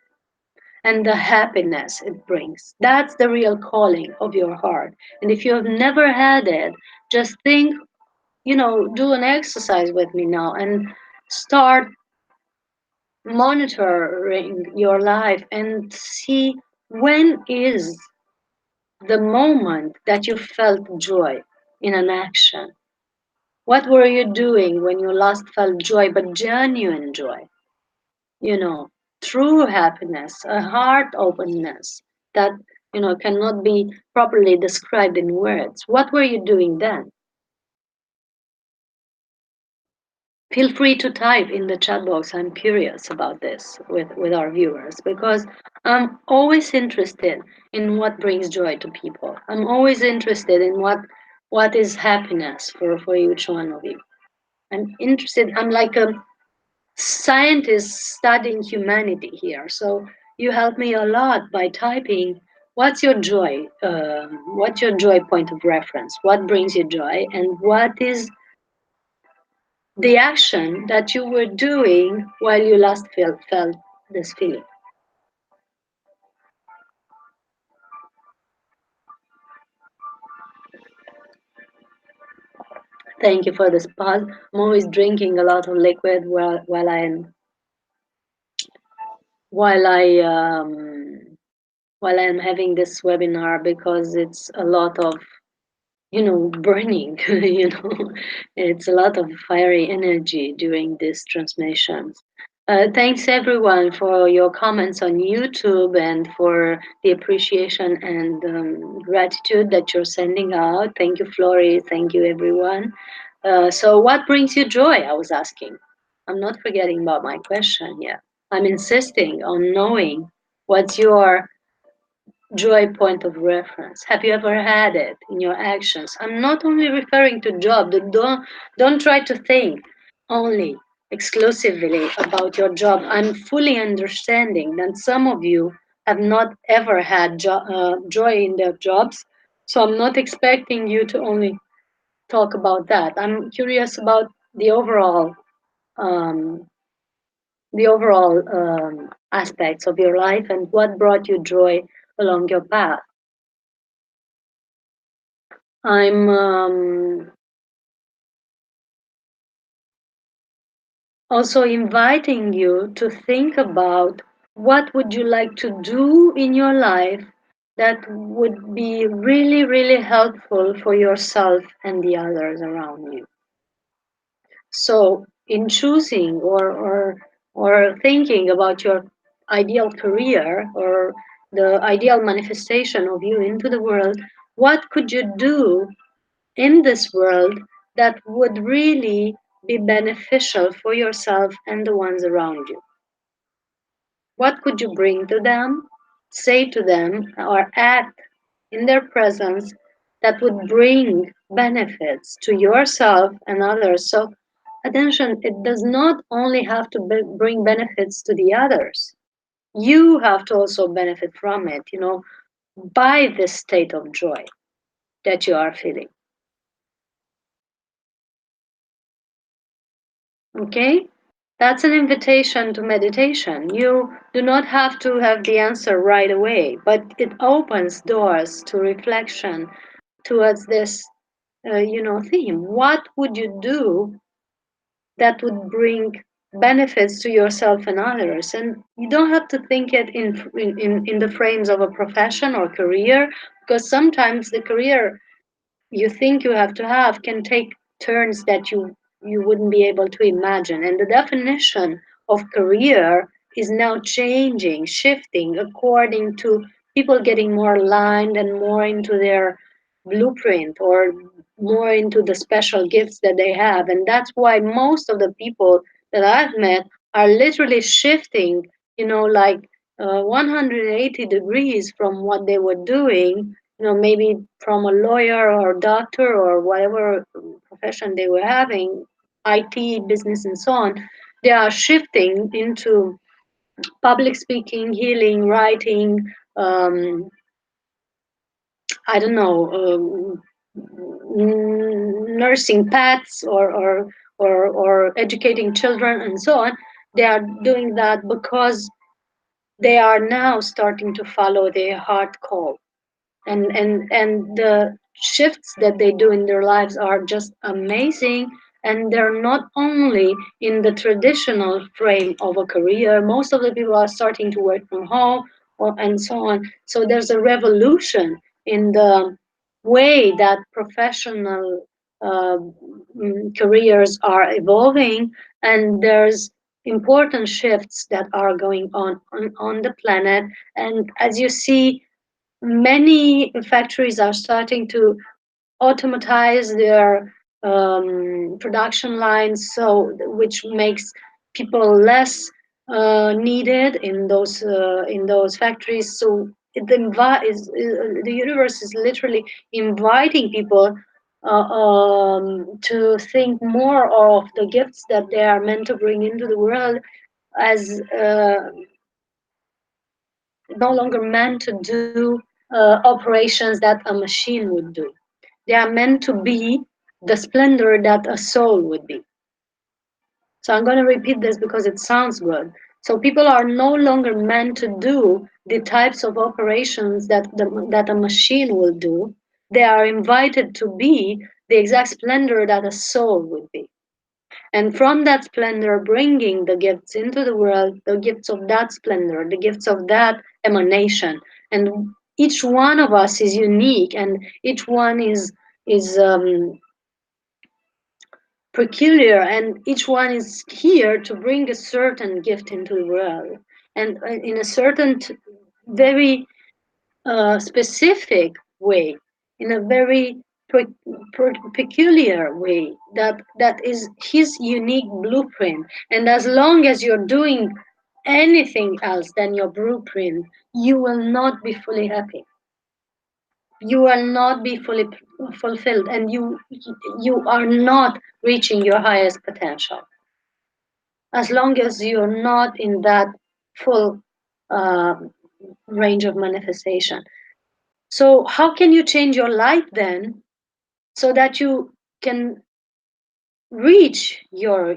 and the happiness it brings. That's the real calling of your heart. And if you have never had it, just think, do an exercise with me now and start monitoring your life and see when is the moment that you felt joy in an action. What were you doing when you last felt joy, but genuine joy? You know, true happiness, a heart openness that, cannot be properly described in words. What were you doing then? Feel free to type in the chat box. I'm curious about this with our viewers because I'm always interested in what brings joy to people. I'm always interested in what is happiness for each one of you. I'm interested, I'm like a scientist studying humanity here. So you help me a lot by typing what's your joy, what's your joy point of reference, what brings you joy, and what is the action that you were doing while you last felt this feeling. Thank you for this pause. I'm always drinking a lot of liquid while I while I'm having this webinar because it's a lot of burning. It's a lot of fiery energy during these transmissions. Thanks everyone for your comments on YouTube and for the appreciation and gratitude that you're sending out. Thank you, Flory. Thank you, everyone. So what brings you joy? I was asking. I'm not forgetting about my question yet. I'm insisting on knowing what's your joy point of reference. Have you ever had it in your actions? I'm not only referring to job. Don't try to think only exclusively about your job. I'm fully understanding that some of you have not ever had joy in their jobs, so I'm not expecting you to only talk about that. I'm curious about the overall um, aspects of your life and what brought you joy along your path. I'm also inviting you to think about what would you like to do in your life that would be really, really helpful for yourself and the others around you. So in choosing or thinking about your ideal career or the ideal manifestation of you into the world, what could you do in this world that would really be beneficial for yourself and the ones around you? What could you bring to them, say to them, or act in their presence that would bring benefits to yourself and others? So, attention, it does not only have to bring benefits to the others. You have to also benefit from it, by this state of joy that you are feeling. Okay? That's an invitation to meditation. You do not have to have the answer right away, but it opens doors to reflection towards this, theme. What would you do that would bring benefits to yourself and others? And you don't have to think it in the frames of a profession or career, because sometimes the career you think you have to have can take turns that you wouldn't be able to imagine, and the definition of career is now changing, shifting according to people getting more aligned and more into their blueprint, or more into the special gifts that they have. And that's why most of the people that I've met are literally shifting, like 180 degrees from what they were doing, maybe from a lawyer or doctor or whatever profession they were having, IT, business, and so on. They are shifting into public speaking, healing, writing, I don't know, nursing pets, or educating children, and so on. They are doing that because they are now starting to follow their heart call, and the shifts that they do in their lives are just amazing. And they're not only in the traditional frame of a career. Most of the people are starting to work from home, and so on. So there's a revolution in the way that professional careers are evolving, and there's important shifts that are going on the planet. And as you see, many factories are starting to automatize their production lines, so which makes people less needed in those factories. So the universe is literally inviting people to think more of the gifts that they are meant to bring into the world, as no longer meant to do operations that a machine would do. They are meant to be the splendor that a soul would be. So I'm going to repeat this because it sounds good. So people are no longer meant to do the types of operations that a machine will do. They are invited to be the exact splendor that a soul would be. And from that splendor, bringing the gifts into the world, the gifts of that splendor, the gifts of that emanation. And each one of us is unique, and each one is peculiar, and each one is here to bring a certain gift into the world, and in a certain very specific way, in a very peculiar way, that is his unique blueprint. And as long as you're doing anything else than your blueprint, you will not be fully happy. You will not be fully fulfilled, and you are not reaching your highest potential as long as you're not in that full uh, range of manifestation. So how can you change your life then, so that you can reach your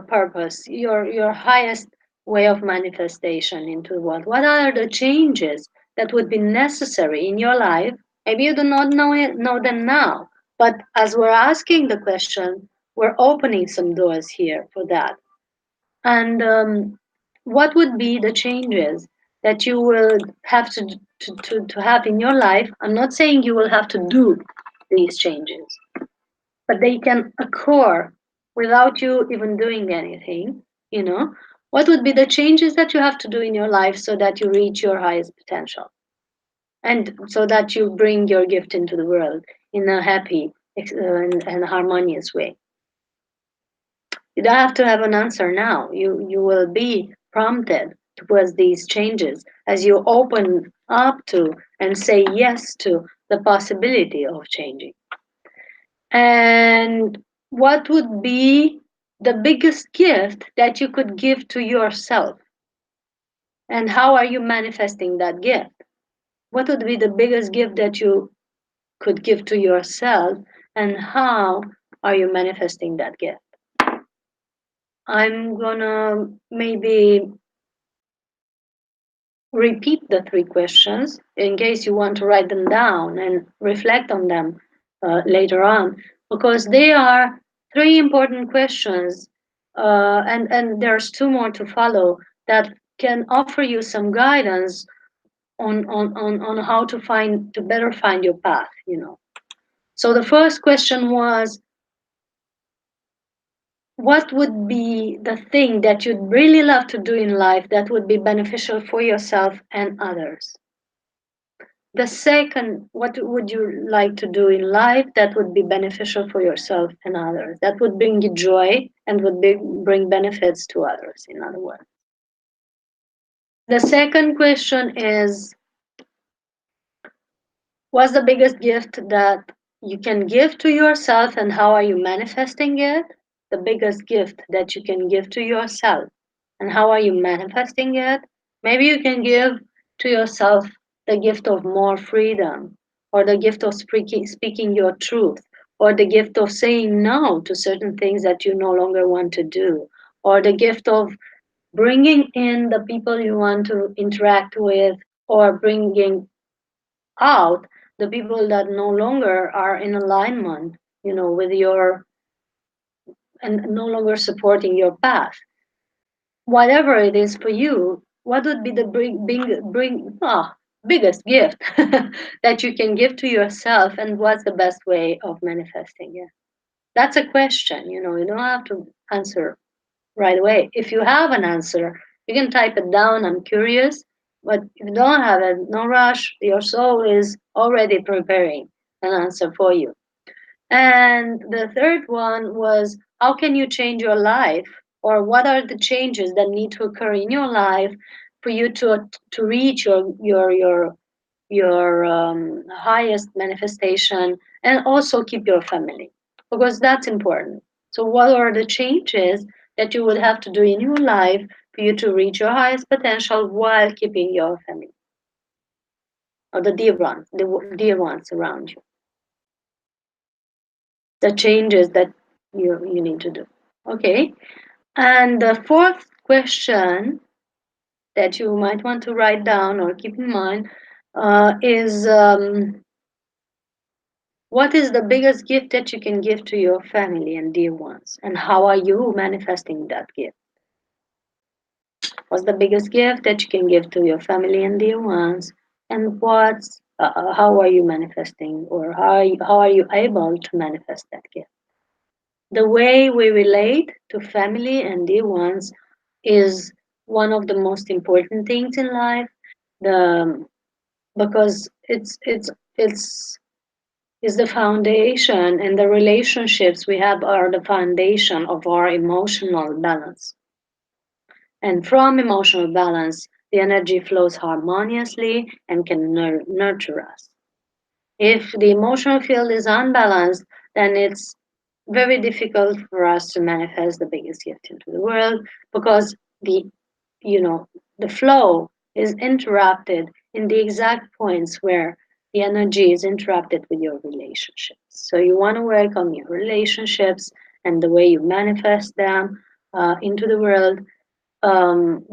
purpose, your highest way of manifestation into the world? What are the changes that would be necessary in your life? Maybe you do not know them now, but as we're asking the question, we're opening some doors here for that. And what would be the changes that you will have to have in your life? I'm not saying you will have to do these changes, but they can occur without you even doing anything. You know, what would be the changes that you have to do in your life so that you reach your highest potential, and so that you bring your gift into the world in a happy and harmonious way? You don't have to have an answer now. You will be prompted towards these changes as you open up to and say yes to the possibility of changing. And what would be the biggest gift that you could give to yourself? And how are you manifesting that gift? What would be the biggest gift that you could give to yourself, and how are you manifesting that gift? I'm gonna maybe repeat the three questions in case you want to write them down and reflect on them later on, because they are three important questions, and there's two more to follow that can offer you some guidance on how to better find your path, you know. So the first question was, what would be the thing that you'd really love to do in life that would be beneficial for yourself and others? The second, what would you like to do in life that would be beneficial for yourself and others? That would bring you joy and bring benefits to others, in other words. The second question is, what's the biggest gift that you can give to yourself and how are you manifesting it? The biggest gift that you can give to yourself and how are you manifesting it? Maybe you can give to yourself the gift of more freedom, or the gift of speaking your truth, or the gift of saying no to certain things that you no longer want to do, or the gift of bringing in the people you want to interact with, or bringing out the people that no longer are in alignment, you know, with your, and no longer supporting your path. Whatever it is for you, what would be the biggest gift that you can give to yourself, and what's the best way of manifesting it? That's a question, you know. You don't have to answer right away. If you have an answer, you can type it down. I'm curious. But if you don't have it, no rush. Your soul is already preparing an answer for you. And the third one was, how can you change your life? Or what are the changes that need to occur in your life for you to reach your highest manifestation, and also keep your family, because that's important. So what are the changes that you would have to do in your life for you to reach your highest potential while keeping your family, or the dear ones around you? The changes that you need to do. Okay. And the fourth question that you might want to write down or keep in mind is, what is the biggest gift that you can give to your family and dear ones? And how are you manifesting that gift? What's the biggest gift that you can give to your family and dear ones? And how are you manifesting, or how are you able to manifest that gift? The way we relate to family and dear ones is one of the most important things in life. The Because it's is the foundation, and the relationships we have are the foundation of our emotional balance. And from emotional balance, the energy flows harmoniously and can nurture us. If the emotional field is unbalanced, then it's very difficult for us to manifest the biggest gift into the world, because the you know the flow is interrupted in the exact points where the energy is interrupted with your relationships. So you want to work on your relationships and the way you manifest them into the world, um,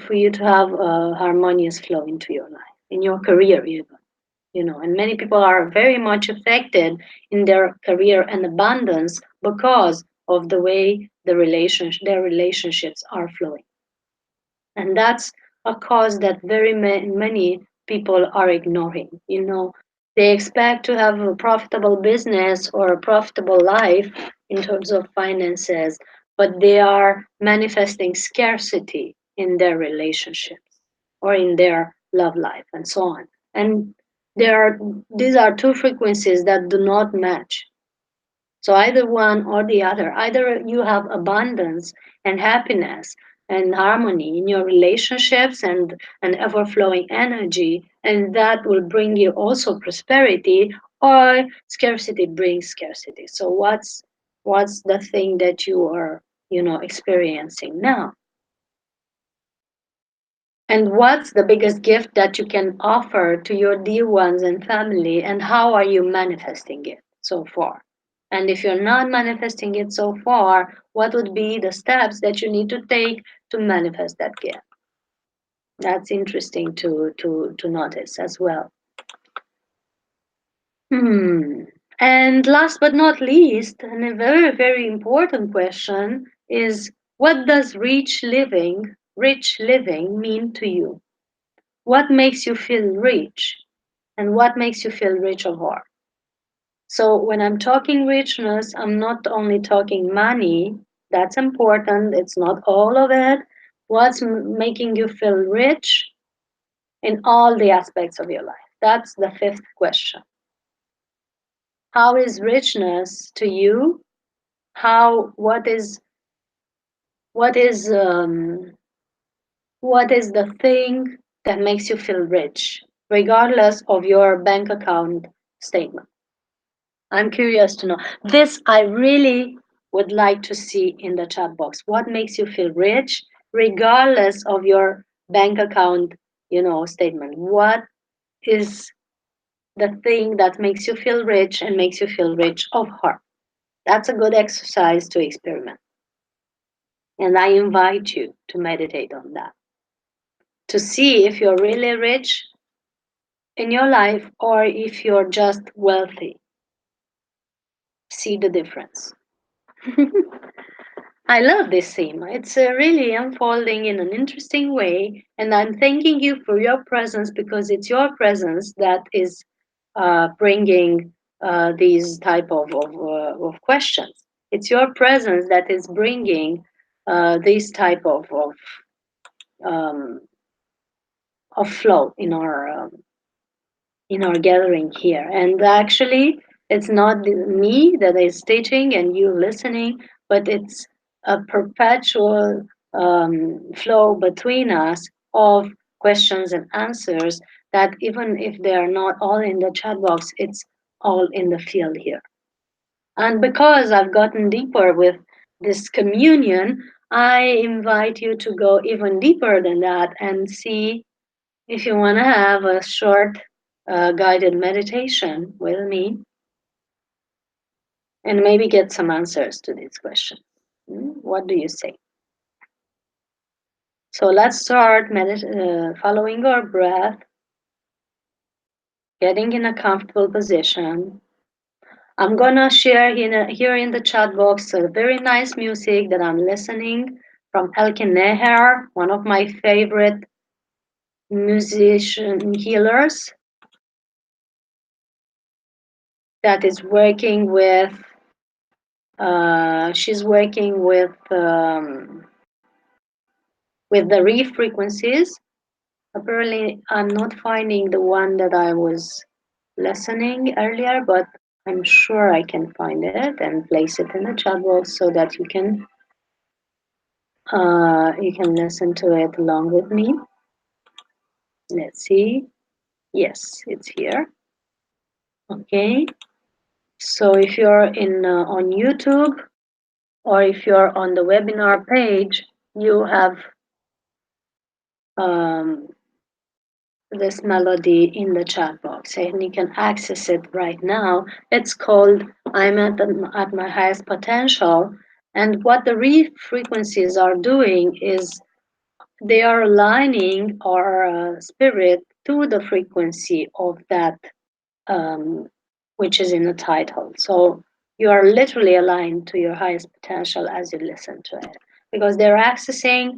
for you to have a harmonious flow into your life, in your career even. And many people are very much affected in their career and abundance because of the way their relationships are flowing. And that's a cause that very many people are ignoring. They expect to have a profitable business or a profitable life in terms of finances, but they are manifesting scarcity in their relationships or in their love life and so on. And these are two frequencies that do not match. So either one or the other. Either you have abundance and happiness and harmony in your relationships, and ever flowing energy, and that will bring you also prosperity, or scarcity brings scarcity. So what's the thing that you are, experiencing now? And what's the biggest gift that you can offer to your dear ones and family, and how are you manifesting it so far? And if you're not manifesting it so far, what would be the steps that you need to take to manifest that gift? That's interesting to notice as well. Hmm. And last but not least, and a very, very important question is, what does rich living mean to you? What makes you feel rich? And what makes you feel rich of heart? So when I'm talking richness, I'm not only talking money. That's important. It's not all of it. What's making you feel rich in all the aspects of your life? That's the fifth question. How is richness to you? How what is what is the thing that makes you feel rich, regardless of your bank account statement? I'm curious to know. This I really would like to see in the chat box. What makes you feel rich, regardless of your bank account, statement? What is the thing that makes you feel rich and makes you feel rich of heart? That's a good exercise to experiment. And I invite you to meditate on that, to see if you're really rich in your life or if you're just wealthy. See the difference. I love this theme. It's really unfolding in an interesting way, and I'm thanking you for your presence because it's your presence that is bringing these type of questions. It's your presence that is bringing this type um, of flow in our gathering here. And actually, it's not me that is teaching and you listening, but it's a perpetual flow between us of questions and answers that even if they are not all in the chat box, it's all in the field here. And because I've gotten deeper with this communion, I invite you to go even deeper than that and see if you want to have a short guided meditation with me and maybe get some answers to these questions. What do you say? So let's start following our breath, getting in a comfortable position. I'm gonna share here in the chat box a very nice music that I'm listening from Elke Neher, one of my favorite musician healers that is working with she's working with the reef frequencies. Apparently, I'm not finding the one that I was listening earlier, but I'm sure I can find it and place it in the chat box so that you can listen to it along with me. Let's see. Yes, it's here. Okay. So if you're in on YouTube or if you're on the webinar page, you have um, this melody in the chat box and you can access it right now. It's called I'm at my highest potential. And what the reef frequencies are doing is they are aligning our spirit to the frequency of that um, which is in the title. So you are literally aligned to your highest potential as you listen to it because they're accessing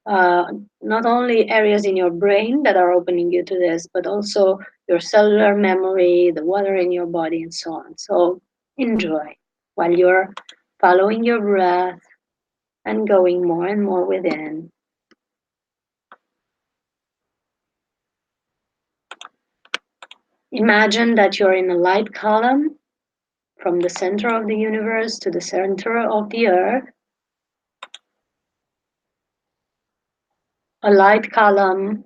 uh, not only areas in your brain that are opening you to this, but also your cellular memory, the water in your body, and so on. So enjoy while you're following your breath and going more and more within. Imagine that you're in a light column from the center of the universe to the center of the earth, a light column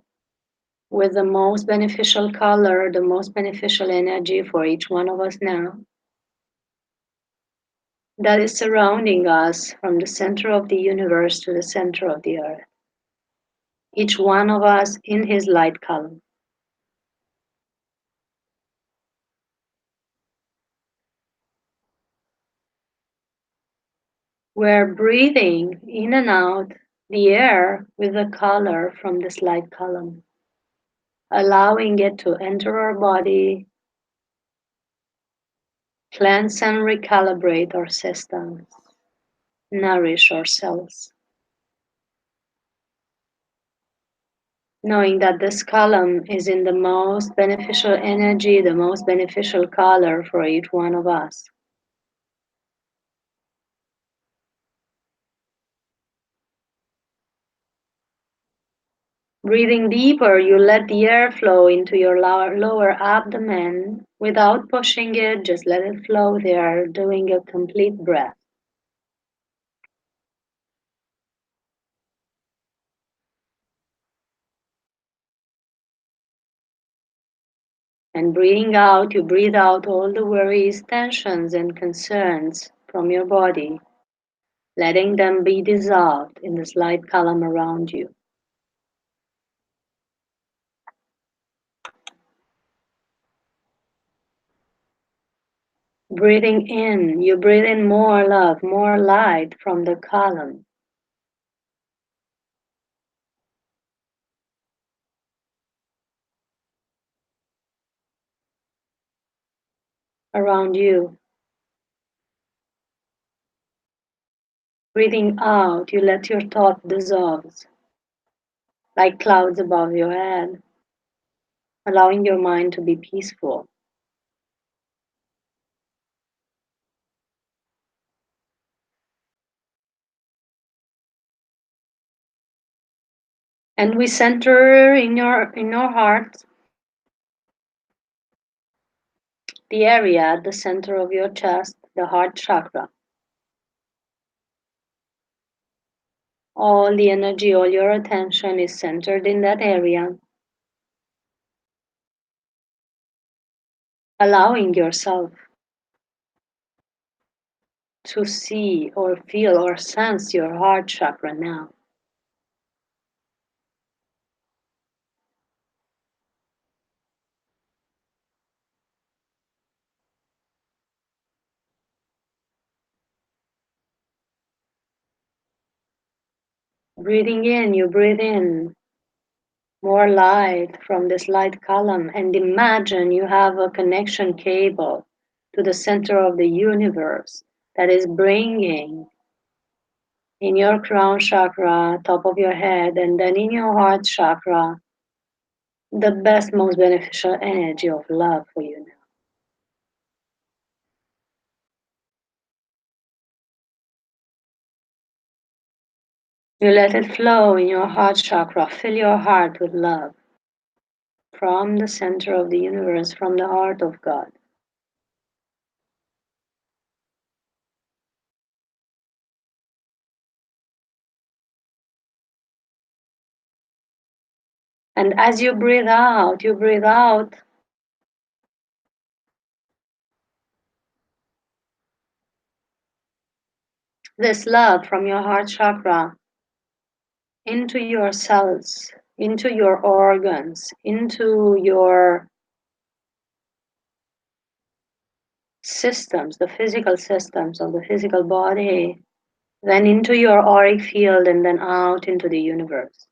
with the most beneficial color, the most beneficial energy for each one of us now, that is surrounding us from the center of the universe to the center of the earth. Each one of us in his light column. We're breathing in and out the air with the color from this light column, allowing it to enter our body, cleanse and recalibrate our systems, nourish our cells. Knowing that this column is in the most beneficial energy, the most beneficial color for each one of us. Breathing deeper, you let the air flow into your lower abdomen without pushing it, just let it flow there, doing a complete breath. And breathing out, you breathe out all the worries, tensions, and concerns from your body, letting them be dissolved in this light column around you. Breathing in, you breathe in more love, more light from the column around you. Breathing out, you let your thought dissolve like clouds above your head, allowing your mind to be peaceful. And we center in your heart the area at the center of your chest, the heart chakra. All the energy, all your attention is centered in that area, allowing yourself to see or feel or sense your heart chakra now. Breathing in, you breathe in more light from this light column and imagine you have a connection cable to the center of the universe that is bringing in your crown chakra, top of your head, and then in your heart chakra, the best, most beneficial energy of love for you now. You let it flow in your heart chakra, fill your heart with love from the center of the universe, from the heart of God. And as you breathe out this love from your heart chakra into your cells, into your organs, into your systems, the physical systems of the physical body, then into your auric field, and then out into the universe.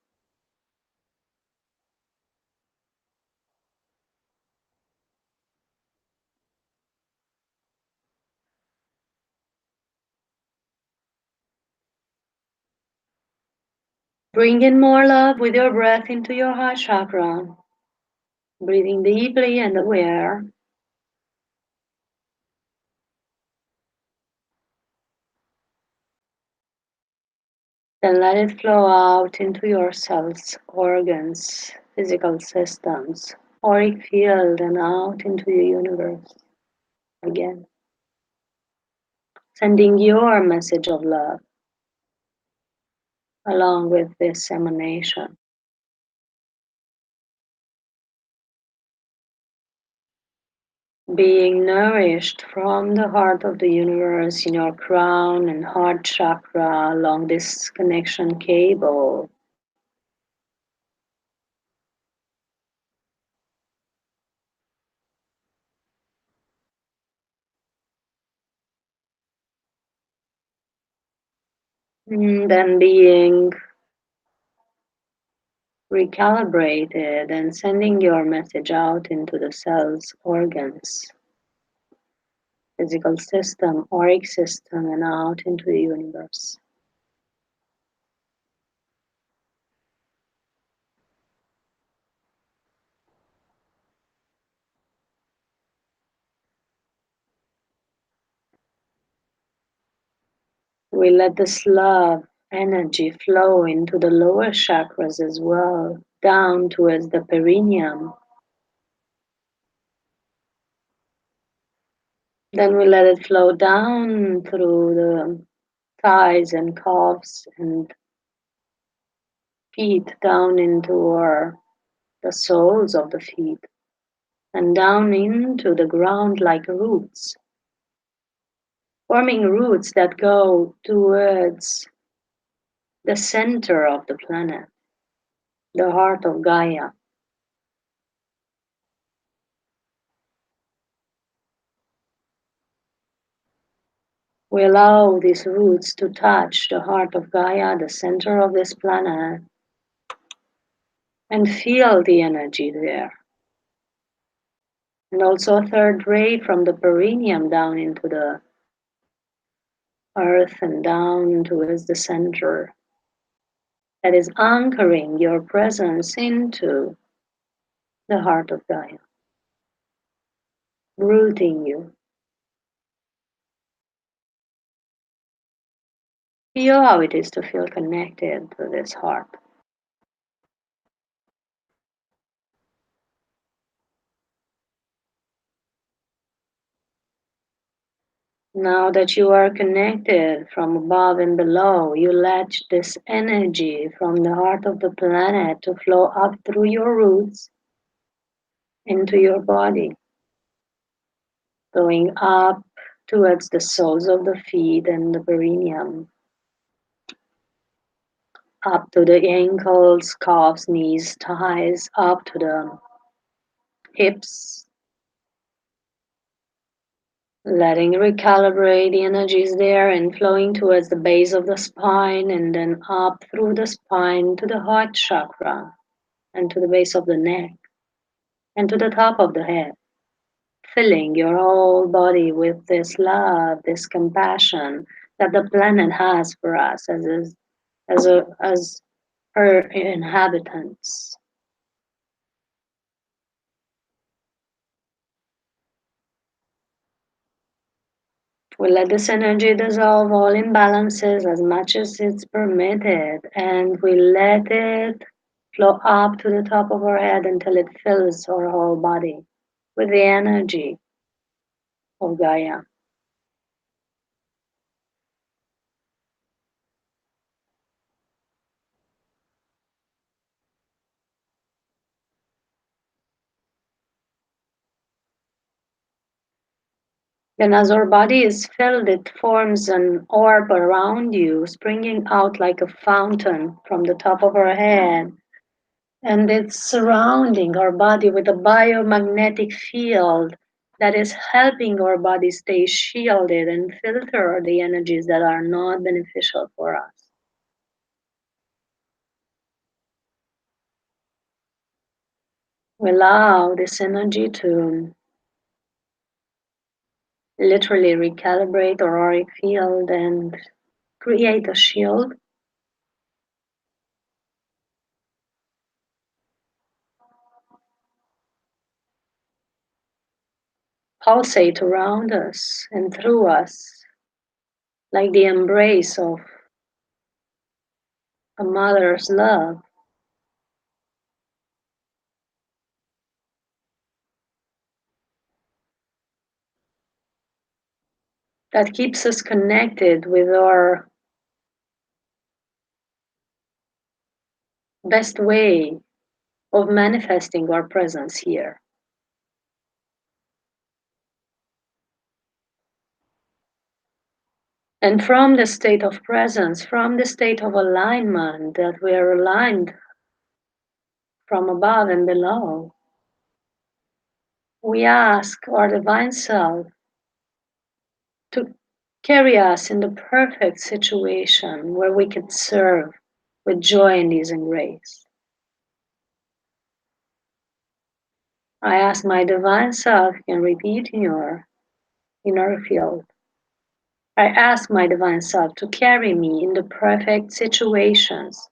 Bring in more love with your breath into your heart chakra, breathing deeply and aware. Then let it flow out into your cells, organs, physical systems, auric field, and out into the universe again. Sending your message of love along with this emanation. Being nourished from the heart of the universe in your crown and heart chakra along this connection cable. Then being recalibrated and sending your message out into the cells, organs, physical system, auric system, and out into the universe. We let this love energy flow into the lower chakras as well, down towards the perineum. Then we let it flow down through the thighs and calves and feet down into the soles of the feet and down into the ground like roots, forming roots that go towards the center of the planet, the heart of Gaia. We allow these roots to touch the heart of Gaia, the center of this planet, and feel the energy there. And also a third ray from the perineum down into the earth and down towards the center that is anchoring your presence into the heart of Gaia, rooting you. Feel how it is to feel connected to this heart. Now that you are connected from above and below, you let this energy from the heart of the planet to flow up through your roots into your body, going up towards the soles of the feet and the perineum, up to the ankles, calves, knees, thighs, up to the hips, letting recalibrate the energies there and flowing towards the base of the spine and then up through the spine to the heart chakra and to the base of the neck and to the top of the head, filling your whole body with this love, this compassion that the planet has for us as her inhabitants. We let this energy dissolve all imbalances as much as it's permitted, and we let it flow up to the top of our head until it fills our whole body with the energy of Gaia. Then, as our body is filled, it forms an orb around you, springing out like a fountain from the top of our head. And it's surrounding our body with a biomagnetic field that is helping our body stay shielded and filter the energies that are not beneficial for us. We allow this energy to literally recalibrate our auric field and create a shield, pulsate around us and through us like the embrace of a mother's love that keeps us connected with our best way of manifesting our presence here. And from the state of presence, from the state of alignment that we are aligned from above and below, we ask our divine self to carry us in the perfect situation where we can serve with joy and ease and grace. I ask my divine self, you can repeat in your inner field. I ask my divine self to carry me in the perfect situations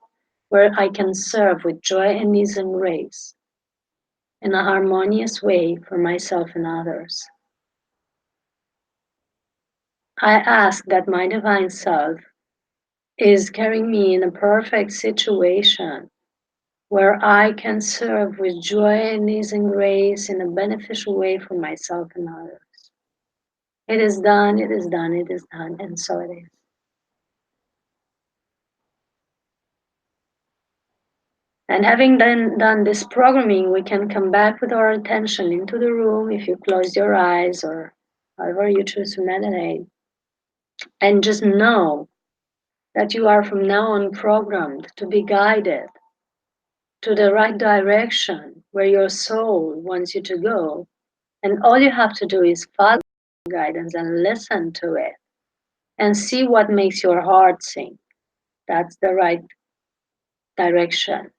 where I can serve with joy and ease and grace in a harmonious way for myself and others. I ask that my divine self is carrying me in a perfect situation where I can serve with joy and ease and grace in a beneficial way for myself and others. It is done, it is done, it is done, and so it is. And having done this programming, we can come back with our attention into the room if you close your eyes or however you choose to meditate. And just know that you are from now on programmed to be guided to the right direction where your soul wants you to go. And all you have to do is follow guidance and listen to it and see what makes your heart sing. That's the right direction.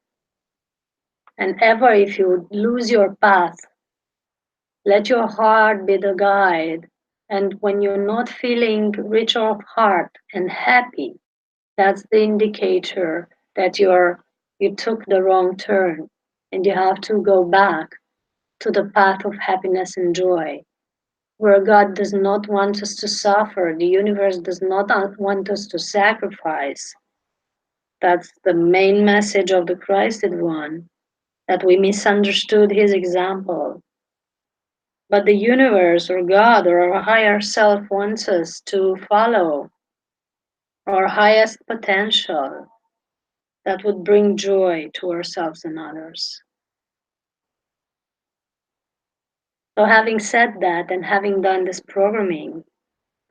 And ever if you lose your path, let your heart be the guide. And when you're not feeling rich of heart and happy, that's the indicator that you took the wrong turn and you have to go back to the path of happiness and joy, where God does not want us to suffer. The universe does not want us to sacrifice. That's the main message of the Christed One, that we misunderstood his example. But the universe or God or our higher self wants us to follow our highest potential that would bring joy to ourselves and others. So, having said that and having done this programming,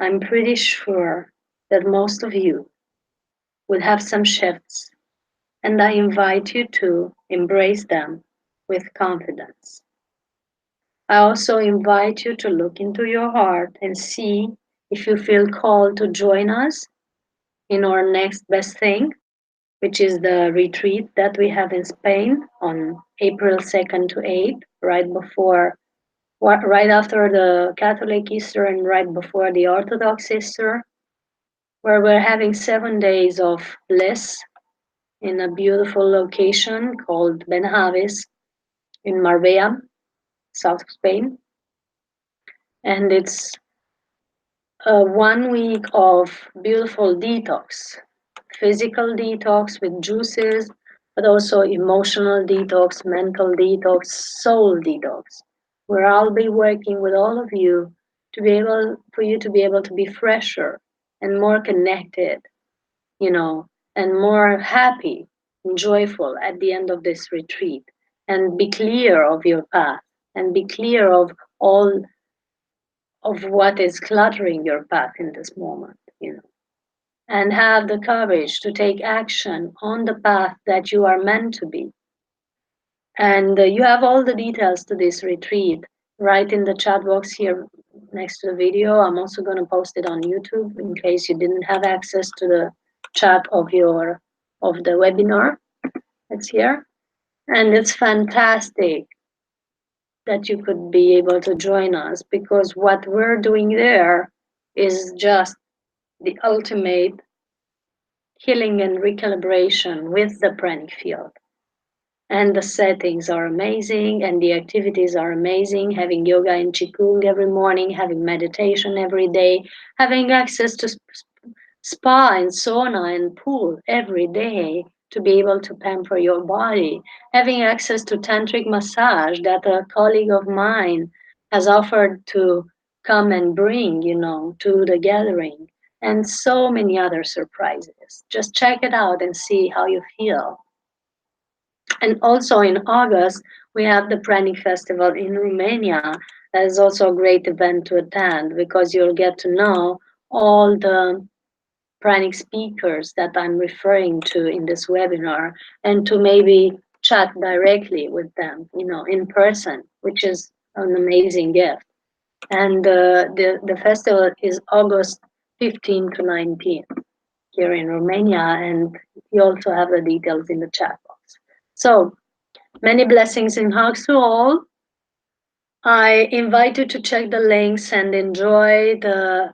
I'm pretty sure that most of you will have some shifts, and I invite you to embrace them with confidence. I also invite you to look into your heart and see if you feel called to join us in our next best thing, which is the retreat that we have in Spain on April 2nd to 8th, right after the Catholic Easter and right before the Orthodox Easter, where we're having 7 days of bliss in a beautiful location called Benjavis in Marbella, south of Spain. And it's 1 week of beautiful detox, physical detox with juices, but also emotional detox, mental detox, soul detox, where I'll be working with all of you for you to be able to be fresher and more connected, you know, and more happy and joyful at the end of this retreat, and be clear of your path and be clear of all of what is cluttering your path in this moment, and have the courage to take action on the path that you are meant to be. And you have all the details to this retreat right in the chat box here next to the video. I'm also going to post it on YouTube in case you didn't have access to the chat of the webinar. It's here. And it's fantastic that you could be able to join us, because what we're doing there is just the ultimate healing and recalibration with the pranic field. And the settings are amazing and the activities are amazing. Having yoga and qigong every morning, having meditation every day, having access to spa and sauna and pool every day to be able to pamper your body, having access to tantric massage that a colleague of mine has offered to come and bring, to the gathering, and so many other surprises. Just check it out and see how you feel. And also in August, we have the Pranic Festival in Romania. That is also a great event to attend, because you'll get to know all the pranic speakers that I'm referring to in this webinar, and to maybe chat directly with them, in person, which is an amazing gift. And the festival is August 15 to 19 here in Romania, and you also have the details in the chat box. So, many blessings and hugs to all. I invite you to check the links and enjoy the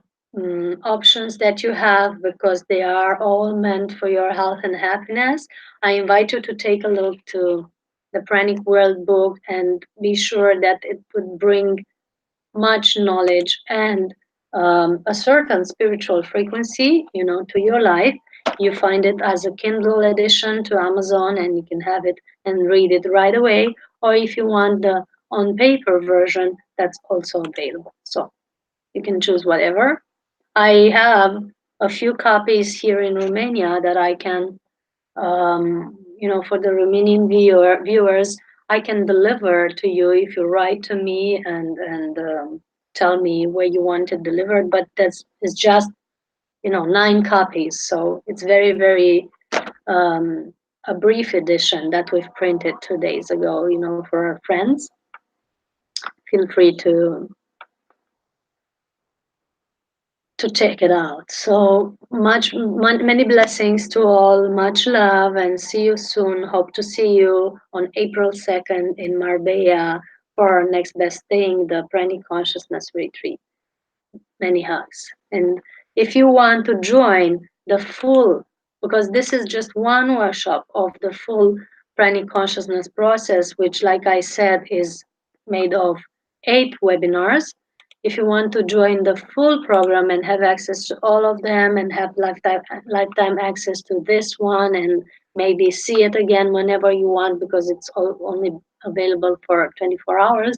options that you have because they are all meant for your health and happiness. I invite you to take a look to the Pranic World book and be sure that it would bring much knowledge and a certain spiritual frequency, to your life. You find it as a Kindle edition to Amazon, and you can have it and read it right away. Or if you want the on paper version, that's also available. So you can choose whatever. I have a few copies here in Romania that I can for the Romanian viewers, I can deliver to you if you write to me and tell me where you want it delivered. But that's it's just 9 copies, so it's very very um, a brief edition that we've printed 2 days ago. For our friends, feel free to check it out. So many blessings to all, much love, and see you soon. Hope to see you on April 2nd in Marbella for our next best thing, the Pranic Consciousness Retreat. Many hugs. And if you want to join the full, because this is just one workshop of the full pranic consciousness process, which, like I said, is made of 8 webinars. If you want to join the full program and have access to all of them and have lifetime access to this one and maybe see it again whenever you want because it's only available for 24 hours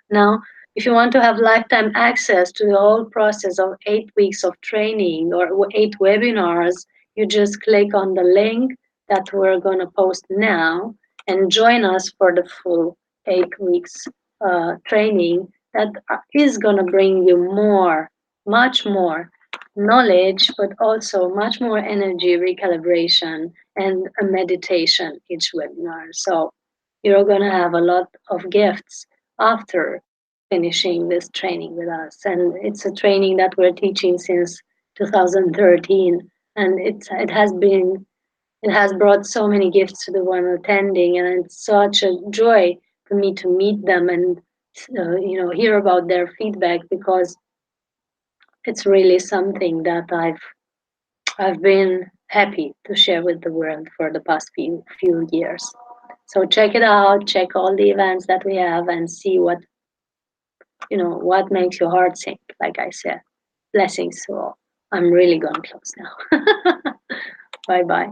now, if you want to have lifetime access to the whole process of 8 weeks of training or 8 webinars, you just click on the link that we're going to post now and join us for the full 8 weeks training that is going to bring you much more knowledge, but also much more energy recalibration and a meditation each webinar. So you're going to have a lot of gifts after finishing this training with us. And it's a training that we're teaching since 2013. And it has brought so many gifts to the one attending. And it's such a joy for me to meet them and, hear about their feedback because it's really something that I've been happy to share with the world for the past few years. So check it out, check all the events that we have and see what makes your heart sing, like I said. Blessings to all. I'm really going close now. Bye bye.